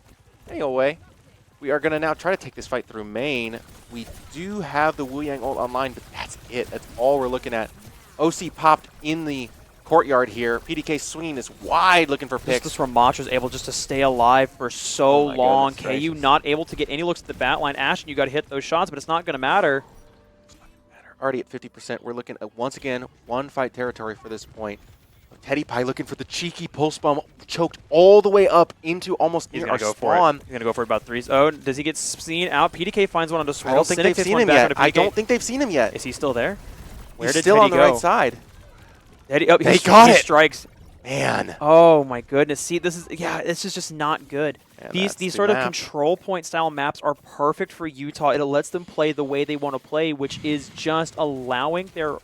Anyway, we are going to now try to take this fight through main. We do have the Wuyang ult online, but that's it. That's all we're looking at. OC popped in the courtyard here. PDK swinging this wide, looking for picks. This Ramatra's able just to stay alive for so my long. goodness KU gracious. not able to get any looks at the bat line. Ashton, you got to hit those shots, but it's not going to matter. Already at 50%. We're looking at, once again, one fight territory for this point. Teddy Pie looking for the cheeky pulse bomb, choked all the way up into almost He's near going to our go for spawn. it. He's going to go for about threes. Oh, does he get seen out? PDK finds one on the I swirl. don't think they've seen him yet. I don't think they've seen him yet. Is he still there? Where He's did still Teddy on the go? right side. Teddy, oh, They got he it. strikes. Man. Oh my goodness! See, this is just not good. Man, These the sort of map. control point style maps are perfect for Utah. It lets them play the way they want to play, which is just allowing their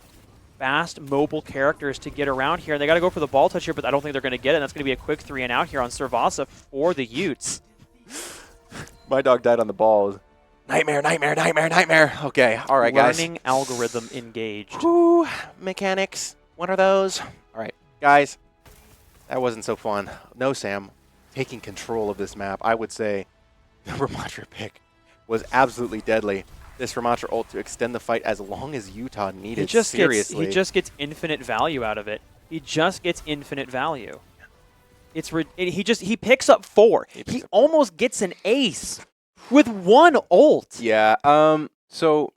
fast, mobile characters to get around here. And they got to go for the ball touch here, but I don't think they're going to get it. And that's going to be a quick 3 and out here on Servasa for the Utes. My dog died on the balls. Nightmare, nightmare, nightmare, nightmare. Okay, all right, guys. Learning algorithm engaged. Whew, mechanics. What are those? All right, guys. That wasn't so fun. No, Sam. Taking control of this map, I would say the Ramatra pick was absolutely deadly. This Ramatra ult to extend the fight as long as Utah needed. Seriously. He just gets infinite value out of it. He just gets infinite value. He picks up 4. He almost gets an ace with 1 ult. Yeah. So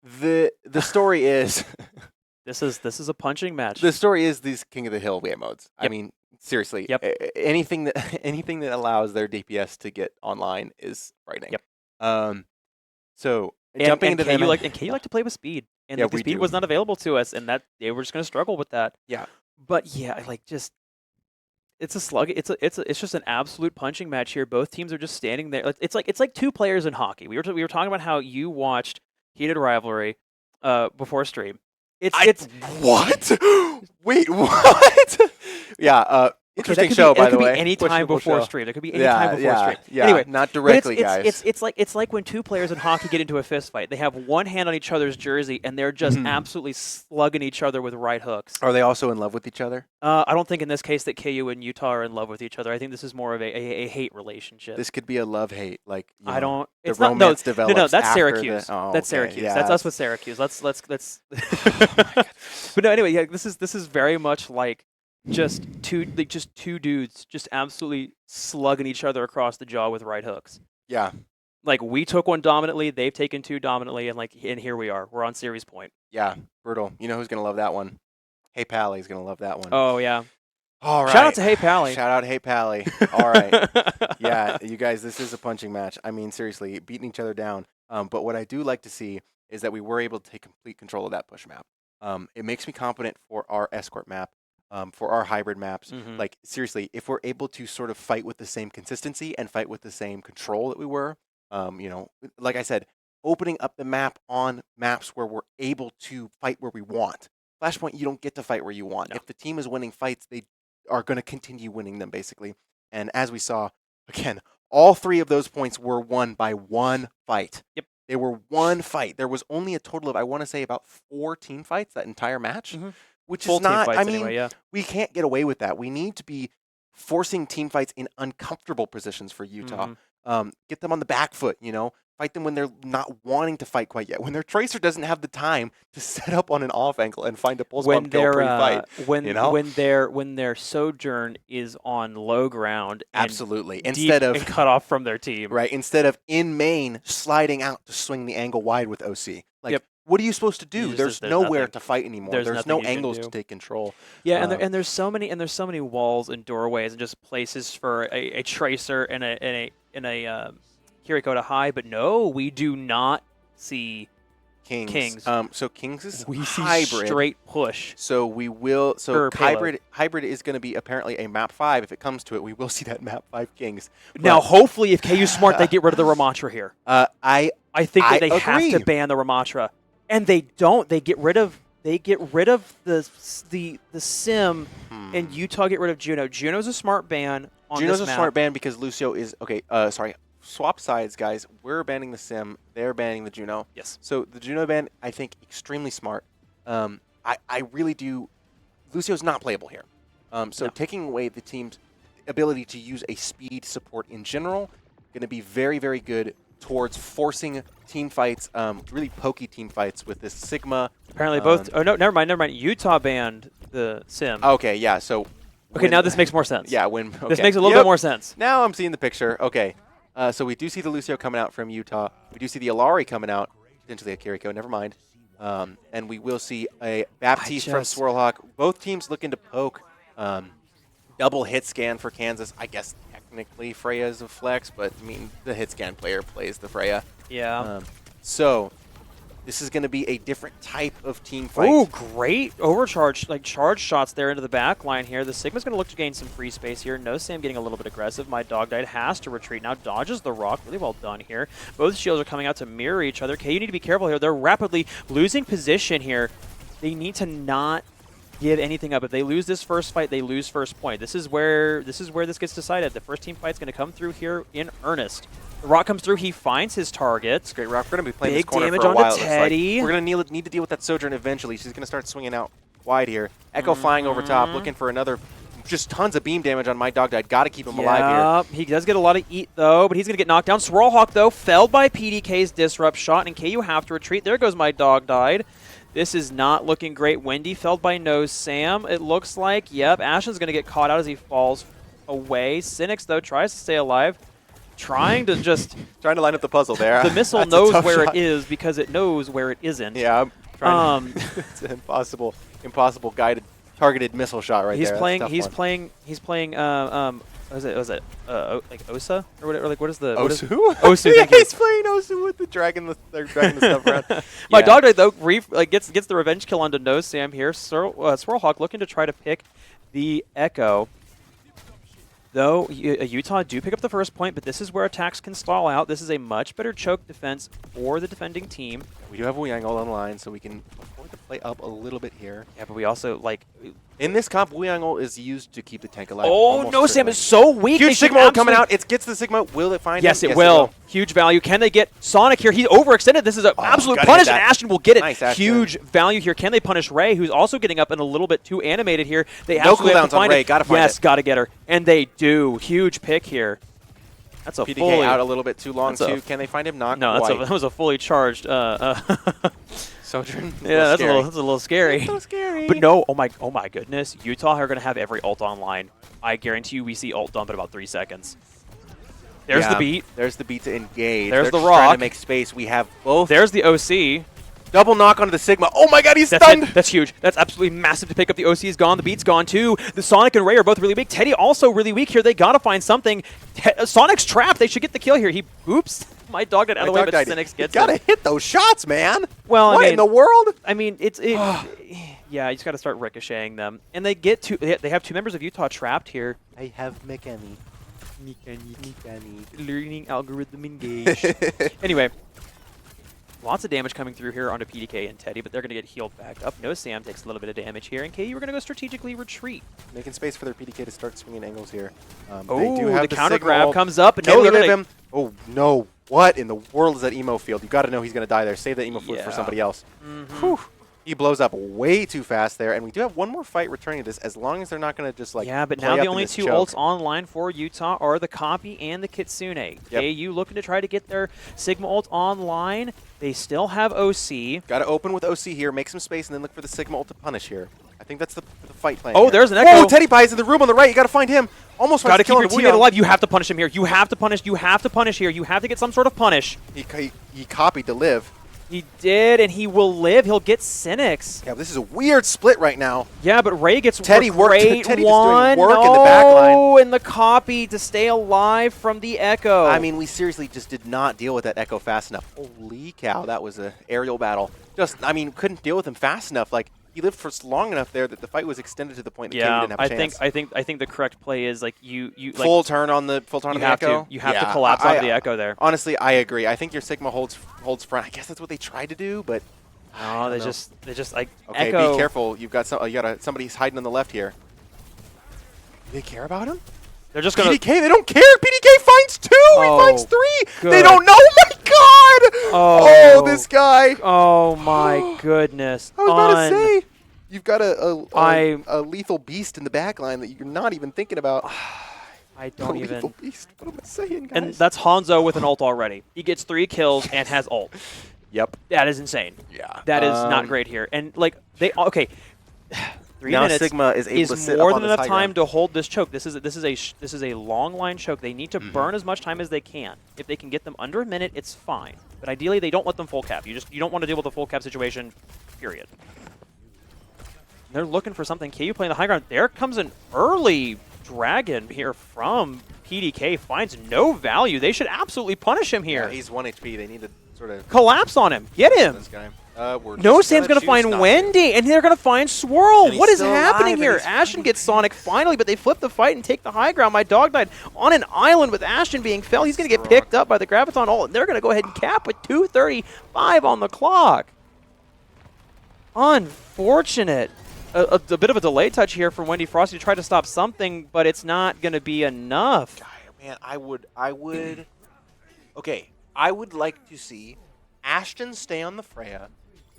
the story is This is a punching match. the story is these King of the Hill game modes. I Yep. mean, seriously. Yep. Anything that allows their DPS to get online is frightening. Yep. So jumping into KU them. like to play with speed, and Yeah, like, the we speed do. was not available to us, and that they were just going to struggle with that. Yeah. But yeah, like just it's a slug. It's just an absolute punching match here. Both teams are just standing there. It's like 2 players in hockey. We were talking about how you watched Heated Rivalry before stream. It's what? Wait, what? Yeah. Interesting show, by the way. That could be any time Questionable before show. stream. That could be any time before stream. Yeah. Anyway, Not but directly, guys. It's like when 2 players in hockey get into a fist fight. They have one hand on each other's jersey, and they're just absolutely slugging each other with right hooks. Are they also in love with each other? I don't think in this case that KU and Utah are in love with each other. I think this is more of a hate relationship. This could be a love-hate. Like, I don't. The It's not. romance No, develops no, that's after Syracuse. the- oh, That's okay, Syracuse. yeah, That's us with Syracuse. Let's. But no, anyway, yeah. This is very much like just two dudes just absolutely slugging each other across the jaw with right hooks. Yeah. Like we took one dominantly, they've taken 2 dominantly, and here we are. We're on series point. Yeah. Brutal. You know who's going to love that one? Hey Pally's going to love that one. Oh yeah. All right. Shout out to Hey Pally. Shout out Hey Pally. All right. Yeah, you guys, this is a punching match. I mean, seriously, beating each other down. But what I do like to see is that we were able to take complete control of that push map. It makes me confident for our escort map, for our hybrid maps. Mhm. Like, seriously, if we're able to sort of fight with the same consistency and fight with the same control that we were, like I said, opening up the map on maps where we're able to fight where we want. Flashpoint, you don't get to fight where you want. No. If the team is winning fights, they are going to continue winning them, basically. And as we saw, again, all 3 of those points were won by 1 fight. Yep. They were 1 fight. There was only a total of, I want to say, about 4 team fights that entire match, which Full is not, team fights I mean, anyway, yeah. we can't get away with that. We need to be forcing team fights in uncomfortable positions for Utah. Get them on the back foot, fight them when they're not wanting to fight quite yet. When their tracer doesn't have the time to set up on an off angle and find a pulse bomb kill pre-fight. When their sojourn is on low ground, Absolutely. and Instead deep of and cut off from their team, right, instead of in main sliding out to swing the angle wide with OC. Like, Yep. what are you supposed to do? There's nowhere nothing. to fight anymore. There's There's nothing no you can angles do. to take control. Yeah, and there's so many walls and doorways and just places for a tracer and a Kiriko to hide, but no, we do not see Kings. So Kings is we see hybrid. straight push. So we will. So Or payload. hybrid is going to be apparently a map 5. If it comes to it, we will see that map 5 Kings. Now, hopefully, if KU's smart, they get rid of the Ramatra here. I think that they agree. have to ban the Ramatra, and they don't. They get rid of the sim, and Utah get rid of Juno. Juno's a smart ban on Juno's this a map. smart ban because Lucio is okay. Sorry, swap sides, guys. We're banning the sim. They're banning the Juno. Yes. So the Juno ban, I think, extremely smart. I really do. Lucio's not playable here. So taking away the team's ability to use a speed support in general, going to be very, very good towards forcing team fights, really pokey team fights with this Sigma. Apparently both. Oh no, never mind. Utah banned the sim. Okay, yeah. So. Okay, now this makes more sense. Yeah, when okay. This makes a little bit more sense. Now I'm seeing the picture. Okay, so we do see the Lucio coming out from Utah. We do see the Alari coming out, potentially a Kiriko. Never mind. And we will see a Baptiste from Swirlhawk. Both teams looking to poke. Double hit scan for Kansas. I guess technically Freya is a flex, but I mean the hit scan player plays the Freya. Yeah. So this is going to be a different type of team fight. Ooh, great overcharge, like charge shots there into the back line here. The Sigma's going to look to gain some free space here. No Sam getting a little bit aggressive. My Dog Died has to retreat now. Dodges the rock. Really well done here. Both shields are coming out to mirror each other. Okay, you need to be careful here. They're rapidly losing position here. They need to not give anything up. If they lose this first fight, they lose first point. This is where this gets decided. The first team fight's going to come through here in earnest. The rock comes through. He finds his targets. Great rock. We're going to be playing Big this corner damage for a while. onto Teddy. We're going to need to deal with that Sojourn eventually. She's going to start swinging out wide here. Echo flying over top, looking for another. Just tons of beam damage on My Dog Died. Got to keep him alive here. He does get a lot of eat, though, but he's going to get knocked down. Swirlhawk, though, felled by PDK's Disrupt shot, and KU have to retreat. There goes My Dog Died. This is not looking great. Wendy felled by No Sam, it looks like. Yep, Ashen's going to get caught out as he falls away. Cynics, though, tries to stay alive. Trying to line up the puzzle there. The missile knows where it is because it knows where it isn't. Yeah, I'm trying to, it's an impossible guided targeted missile shot right there. He's playing was it like Osa or whatever? Like what is the Osu? Osu. Yeah, he's playing Osu with the dragging the stuff around. My Dog Died though gets the revenge kill onto No Sam here. Swirlhawk looking to try to pick the Echo. Though Utah do pick up the first point, but this is where attacks can stall out. This is a much better choke defense for the defending team. We do have Wu Yang all online, so we can afford to play up a little bit here. Yeah, but we also, like... In this comp, Wu Yang ult is used to keep the tank alive. Oh, No Sam is so weak. Huge Sigma ult coming out. It gets the Sigma. Will it find him? Yes, it will. Huge value. Can they get Sonic here? He's overextended. This is an absolute punish, and Ashton will get it. Nice, huge value here. Can they punish Ray, who's also getting up and a little bit too animated here? They no absolutely have to cooldowns find on Ray. it. Gotta find it. Yes, gotta get her. And they do. Huge pick here. That's a PDK out a little bit too long, too. Can they find him? Not quite. That was a fully charged... Sojourn? Yeah, that's a little scary. That's so scary. But no, oh my goodness. Utah are going to have every ult online. I guarantee you we see ult dump in about 3 seconds. There's the beat. There's the beat to engage. There's the rock. rock. To make space. We have both. There's the OC. Double knock onto the Sigma. Oh my god, he's stunned! That's huge. That's absolutely massive to pick up. The OC is gone. The beat's gone too. The Sonic and Ray are both really weak. Teddy also really weak here. They gotta find something. Sonic's trapped. They should get the kill here. He oops. My Dog Died out of the way, but Cynics gets it. You gotta hit those shots, man. Well, what in the world? I mean, yeah, you just gotta start ricocheting them. And they get they have 2 members of Utah trapped here. I have Mechanic. Learning algorithm engaged. Anyway. Lots of damage coming through here onto PDK and Teddy, but they're going to get healed back up. No Sam takes a little bit of damage here, and KU are going to go strategically retreat. Making space for their PDK to start swinging angles here. Oh, they do have the counter grab comes up. Can no, live him? Oh, no. What in the world is that emo field? You got to know he's going to die there. Save that emo field for somebody else. Whew. He blows up way too fast there, and we do have one more fight returning to this, as long as they're not going to just, like, yeah, but now the only 2 ults online for Utah are the Copy and the Kitsune. Yep. KU looking to try to get their Sigma ult online. They still have OC. Got to open with OC here, make some space, and then look for the Sigma ult to punish here. I think that's the fight plan. Oh, here. There's an Echo. Oh, Teddy Pie's in the room on the right. You got to find him. Almost got to keep your teammate alive. You have to punish him here. You have to punish. You have to punish here. You have to get some sort of punish. He copied to live. He did, and he will live. He'll get Cynics. Yeah, but this is a weird split right now. Yeah, but Ray gets Teddy great Teddy one. Just doing work in the back line. Oh, and the Copy to stay alive from the Echo. I mean, we seriously just did not deal with that Echo fast enough. Holy cow, that was an aerial battle. Couldn't deal with him fast enough. Like, he lived for long enough there that the fight was extended to the point that KU didn't have a chance. I think the correct play is like you full turn on the Echo. You have to collapse onto the Echo there. Honestly, I agree. I think your Sigma holds front. I guess that's what they tried to do, but no, they just like okay. Echo. Be careful. You've got somebody's hiding on the left here. Do they care about him? They're just gonna PDK. They don't care. PDK finds 2. He finds 3. Good. They don't know. Oh my god! Oh, this guy. Oh my goodness. I was about to say. You've got a lethal beast in the back line that you're not even thinking about. I don't even. Lethal beast. What am I saying, guys? And that's Hanzo with an ult already. He gets 3 kills and has ult. Yep. That is insane. Yeah. That is not great here. And like okay. 3 now minutes Sigma is able to sit more up on than this enough high time ground. to hold this choke. This is a long line choke. They need to burn as much time as they can. If they can get them under a minute, it's fine. But ideally, they don't let them full cap. You don't want to deal with a full cap situation. Period. They're looking for something. KU playing the high ground. There comes an early dragon here from PDK. Finds no value. They should absolutely punish him here. Yeah, he's 1 HP. They need to sort of collapse on him. Get him. This guy. No Sam's going to find Wendy, and they're going to find Swirl. What is happening here? Ashen gets Sonic finally, but they flip the fight and take the high ground. My dog died on an island with Ashen being felled. He's going to get picked up by the Graviton ult, and they're going to go ahead and cap with 2:35 on the clock. Unfortunate. A bit of a delay touch here from Wendy Frosty to try to stop something, but it's not going to be enough. Man, I would like to see Ashton stay on the Freya.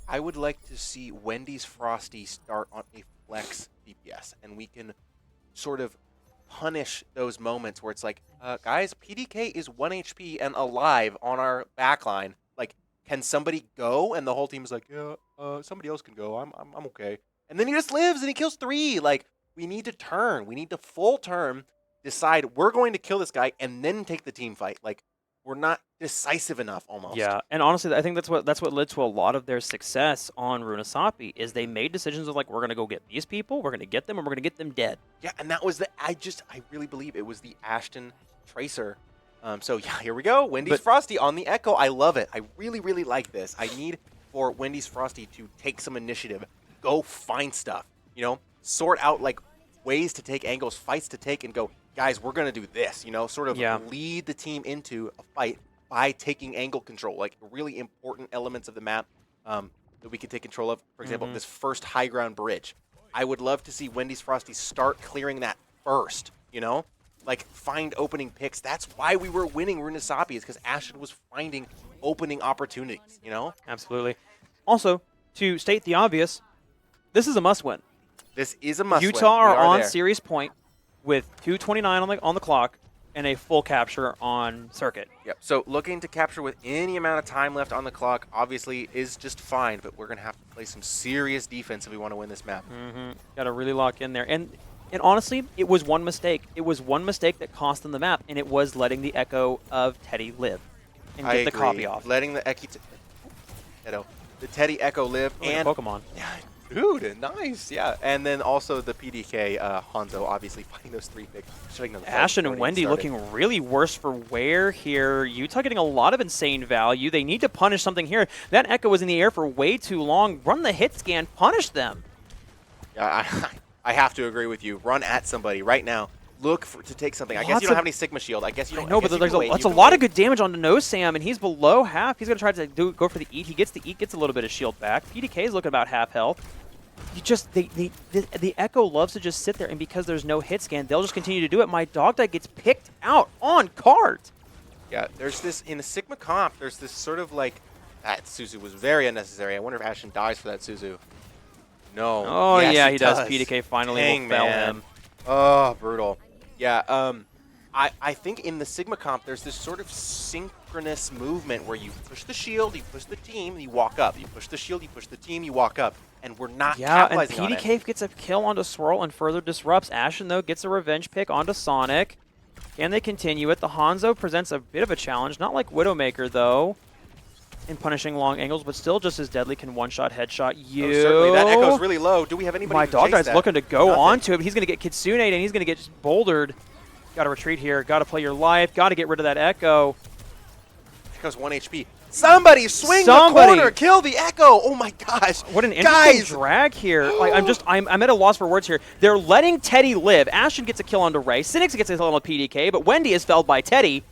I would like to see Wendy's Frosty start on a flex DPS, and we can sort of punish those moments where it's like, guys, PDK is 1 HP and alive on our backline. Like, can somebody go? And the whole team is like, yeah, somebody else can go. I'm okay. And then he just lives and he kills 3. Like, we need to turn. We need to full turn, decide we're going to kill this guy, and then take the team fight. Like, we're not decisive enough almost. Yeah, and honestly, I think that's what led to a lot of their success on Runasapi is they made decisions of like, we're going to go get these people, we're going to get them, and we're going to get them dead. Yeah, and that was I really believe it was the Ashton Tracer. So yeah, here we go. Wendy's Frosty on the Echo. I love it. I really, really like this. I need for Wendy's Frosty to take some initiative, go find stuff, you know, sort out like ways to take angles, fights to take, and go, guys, we're going to do this, you know, sort of lead the team into a fight by taking angle control, like really important elements of the map that we can take control of. For example, this first high ground bridge. I would love to see Wendy's Frosty start clearing that first, you know, like find opening picks. That's why we were winning Runasapi, is because Ashton was finding opening opportunities, you know? Absolutely. Also, to state the obvious, this is a must-win. This is a must-win. Utah are on series point with 2:29 on the clock and a full capture on circuit. Yep. So looking to capture with any amount of time left on the clock obviously is just fine, but we're going to have to play some serious defense if we want to win this map. Got to really lock in there. And honestly, it was one mistake. It was one mistake that cost them the map, and it was letting the Echo of Teddy live and get the copy off. Letting the Teddy Echo live and Pokemon. Yeah, dude, nice. Yeah, and then also the PDK Hanzo obviously fighting those 3 picks. Ashen and Wendy looking really worse for wear here. Utah getting a lot of insane value. They need to punish something here. That Echo was in the air for way too long. Run the hit scan. Punish them. Yeah, I have to agree with you. Run at somebody right now. Look to take something. I guess you don't have any Sigma Shield. I guess you don't. No, but that's a lot of good damage on the No Sam, and he's below half. He's going to try to go for the eat. He gets the eat, gets a little bit of shield back. PDK is looking about half health. The Echo loves to just sit there, and because there's no hit scan, they'll just continue to do it. My Dogtite gets picked out on cart. Yeah, there's this, in the Sigma comp, there's this sort of like, that Suzu was very unnecessary. I wonder if Ashen dies for that Suzu. No. Oh, yes, yeah, he does. PDK finally will fell him. Oh, brutal. Yeah, I think in the Sigma comp, there's this sort of synchronous movement where you push the shield, you push the team, you walk up. You push the shield, you push the team, you walk up. And we're not capitalizing on it. Yeah, and PDK gets a kill onto Swirl and further disrupts. Ashen, though, gets a revenge pick onto Sonic. Can they continue it? The Hanzo presents a bit of a challenge. Not like Widowmaker, though, in punishing long angles, but still just as deadly. Can one-shot, headshot you. Oh, certainly. That Echo's really low. Do we have anybody My Dogtite's looking to go onto him. He's going to get Kitsune, and he's going to get just bouldered. Got to retreat here. Got to play your life. Got to get rid of that Echo. Echo's 1 HP. Somebody swing the corner, kill the Echo. Oh my gosh. What an interesting drag here. Like I'm at a loss for words here. They're letting Teddy live. Ashton gets a kill onto Ray. Cynics gets a kill on PDK, but Wendy is felled by Teddy.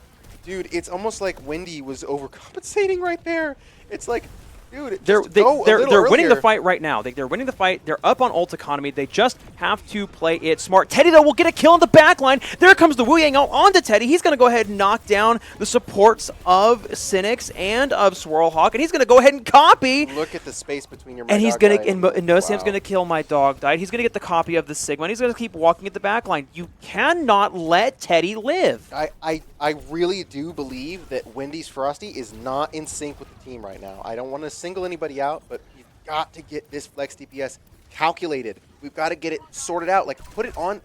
Dude, it's almost like Wendy was overcompensating right there. It's like, dude, they're winning the fight right now. They're winning the fight. They're up on ult economy. They just have to play it smart. Teddy, though, will get a kill in the backline. There comes the Wu Yang out onto Teddy. He's going to go ahead and knock down the supports of Cynics and of Swirlhawk, and he's going to go ahead and copy. Look at the space between your and he's going to, and No Sam's going to kill My Dogtite. He's going to get the copy of the Sigma, and he's going to keep walking at the backline. You cannot let Teddy live. I really do believe that Wendy's Frosty is not in sync with the team right now. I don't want to single anybody out, but you've got to get this flex DPS calculated. we've got to get it sorted out. Like, put it on,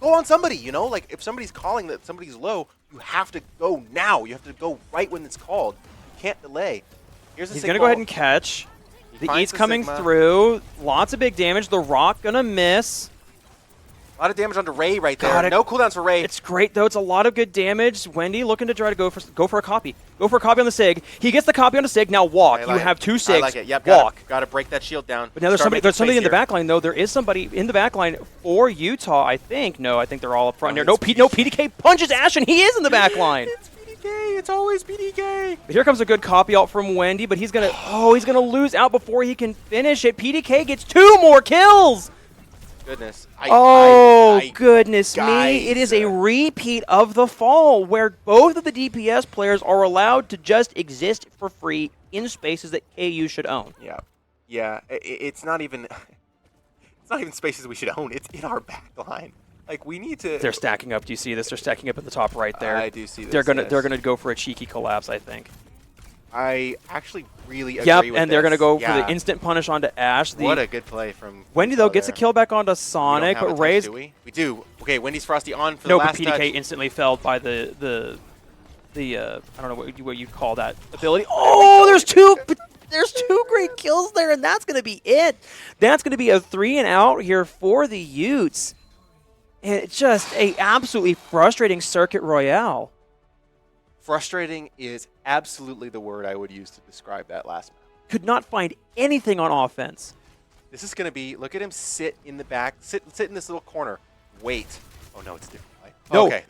go on somebody, you know? Like, if somebody's calling that somebody's low, you have to go now. You have to go right when it's called. You can't delay. He's going to go ahead and catch. The E's coming Sigma. through. Lots of big damage. The Rock going to miss. A lot of damage onto Ray right there. Got it. No cooldowns for Ray. It's great, though. It's a lot of good damage. Wendy looking to try to go for a copy. Go for a copy on the Sig. He gets the copy on the Sig. Now walk. You have 2 Sigs. I like it. Yep, walk. Got to break that shield down. But now there's somebody in the back line, though. There is somebody in the back line for Utah, I think. No, I think they're all up front here. No, PDK punches Ash, and he is in the back line. It's PDK. It's always PDK. But here comes a good copy out from Wendy, but he's going to lose out before he can finish it. PDK gets 2 more kills. Goodness. Goodness me. It is a repeat of the fall where both of the DPS players are allowed to just exist for free in spaces that KU should own. Yeah. Yeah. It's not even spaces we should own. It's in our back line. Like, we need to... They're stacking up. Do you see this? They're stacking up at the top right there. I do see this. They're gonna go for a cheeky collapse, I think. I actually really agree with this. Yep, and they're going to go for the instant punish onto Ash. What a good play from Wendy, though, gets a kill back onto Sonic, but Ray's... Do we? We do. Okay, Wendy's Frosty on for the last touch. No, but PDK instantly felled by the I don't know what you call that ability. Oh, there's two great kills there, and that's going to be it. That's going to be a 3-and-out here for the Utes. And it's just a absolutely frustrating Circuit Royale. Frustrating is absolutely the word I would use to describe that last map. Could not find anything on offense. This is going to be, look at him sit in the back, sit in this little corner, wait. Oh no, it's a different play.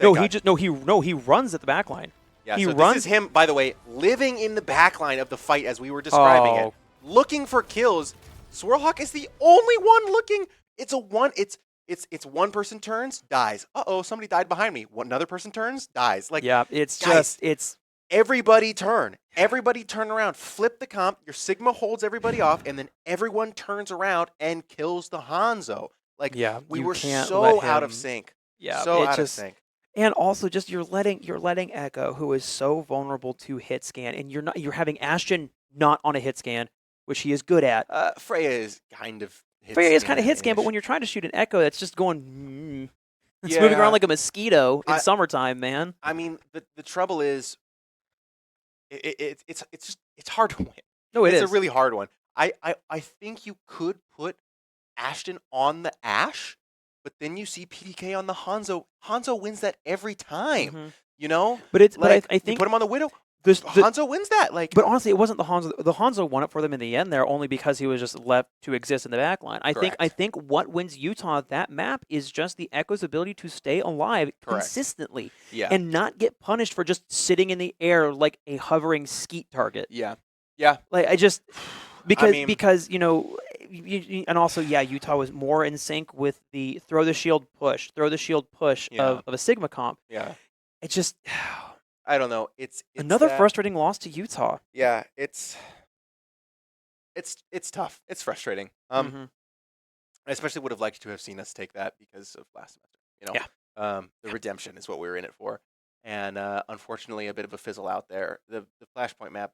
He runs at the back line. Yeah, so this is him, by the way, living in the back line of the fight as we were describing it, looking for kills. Swirlhawk is the only one looking. It's one person turns, dies. Uh-oh, somebody died behind me. Another person turns, dies. Like, yeah, it's guys, it's everybody turn. Everybody turn around. Flip the comp. Your Sigma holds everybody off, and then everyone turns around and kills the Hanzo. Like, yeah, we were so out of sync. Yeah, so out of sync. And also, just you're letting Echo, who is so vulnerable to hit scan, and you're having Ashton not on a hit scan, which he is good at. Freya is kind of. Freya is kind of hit scan, but when you're trying to shoot an Echo, that's just going. It's moving around like a mosquito in summertime, man. I mean, the trouble is, it's hard to win. No, it's a really hard one. I think you could put Ashton on the Ashe, but then you see PDK on the Hanzo. Hanzo wins that every time, you know. But I think you put him on the Widow. Hanzo wins that. Like, but honestly, it wasn't the Hanzo. The Hanzo won it for them in the end there, only because he was just left to exist in the back line. I think what wins Utah that map is just the Echo's ability to stay alive consistently, and not get punished for just sitting in the air like a hovering skeet target. Yeah. Like, I just because you know, and also Utah was more in sync with the throw the shield push of a Sigma comp. Yeah. It just. I don't know. It's another frustrating loss to Utah. Yeah, it's tough. It's frustrating. I especially would have liked to have seen us take that because of last semester. You know, the redemption is what we were in it for, and unfortunately, a bit of a fizzle out there. The Flashpoint map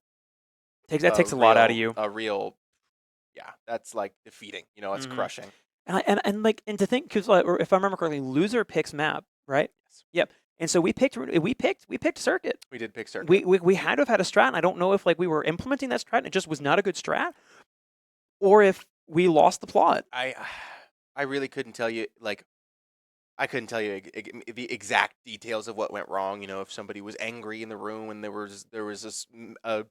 takes a lot out of you. That's like defeating. You know, it's crushing. And to think, because if I remember correctly, loser picks map, right? Yes. Yep. And so we picked Circuit. We did pick Circuit. We had to have had a strat, and I don't know if we were implementing that strat and it just was not a good strat, or if we lost the plot. I really couldn't tell you. Like, I couldn't tell you the exact details of what went wrong. You know, if somebody was angry in the room and there was this a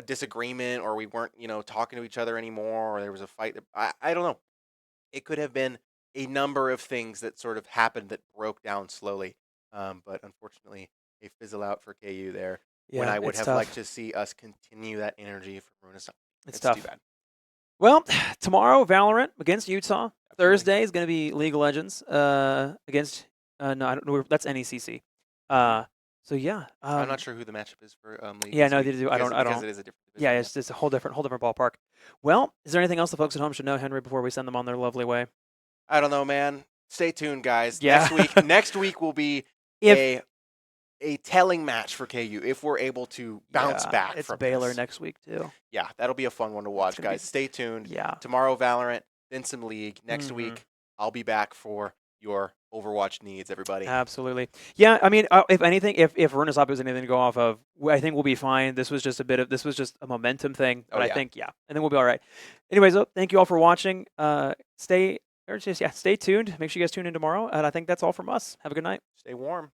disagreement, or we weren't talking to each other anymore, or there was a fight. I don't know. It could have been a number of things that sort of happened that broke down slowly. But unfortunately, a fizzle out for KU there. Yeah, when I would have tough. liked to see us continue that energy from Renaissance. It's tough. Too bad. Well, tomorrow Valorant against Utah. Absolutely. Thursday is going to be League of Legends against no, I don't know. That's NECC. So yeah, I'm not sure who the matchup is for League. Yeah, no, they do. I don't. Because it is a different division. Yeah, it's a whole different ballpark. Well, is there anything else the folks at home should know, Henry, before we send them on their lovely way? I don't know, man. Stay tuned, guys. Yeah. Next week will be a telling match for KU if we're able to bounce back. It's from Baylor this. next week too. Yeah, that'll be a fun one to watch, guys. Stay tuned. Yeah. Tomorrow, Valorant. then some League. Next Mhm. week, I'll be back for your Overwatch needs, everybody. Absolutely. Yeah, I mean, if anything, if Runesop is anything to go off of, I think we'll be fine. This was just a momentum thing, but Oh, I yeah. think I think we'll be all right. Anyways, thank you all for watching. Stay tuned. Make sure you guys tune in tomorrow, and I think that's all from us. Have a good night. Stay warm.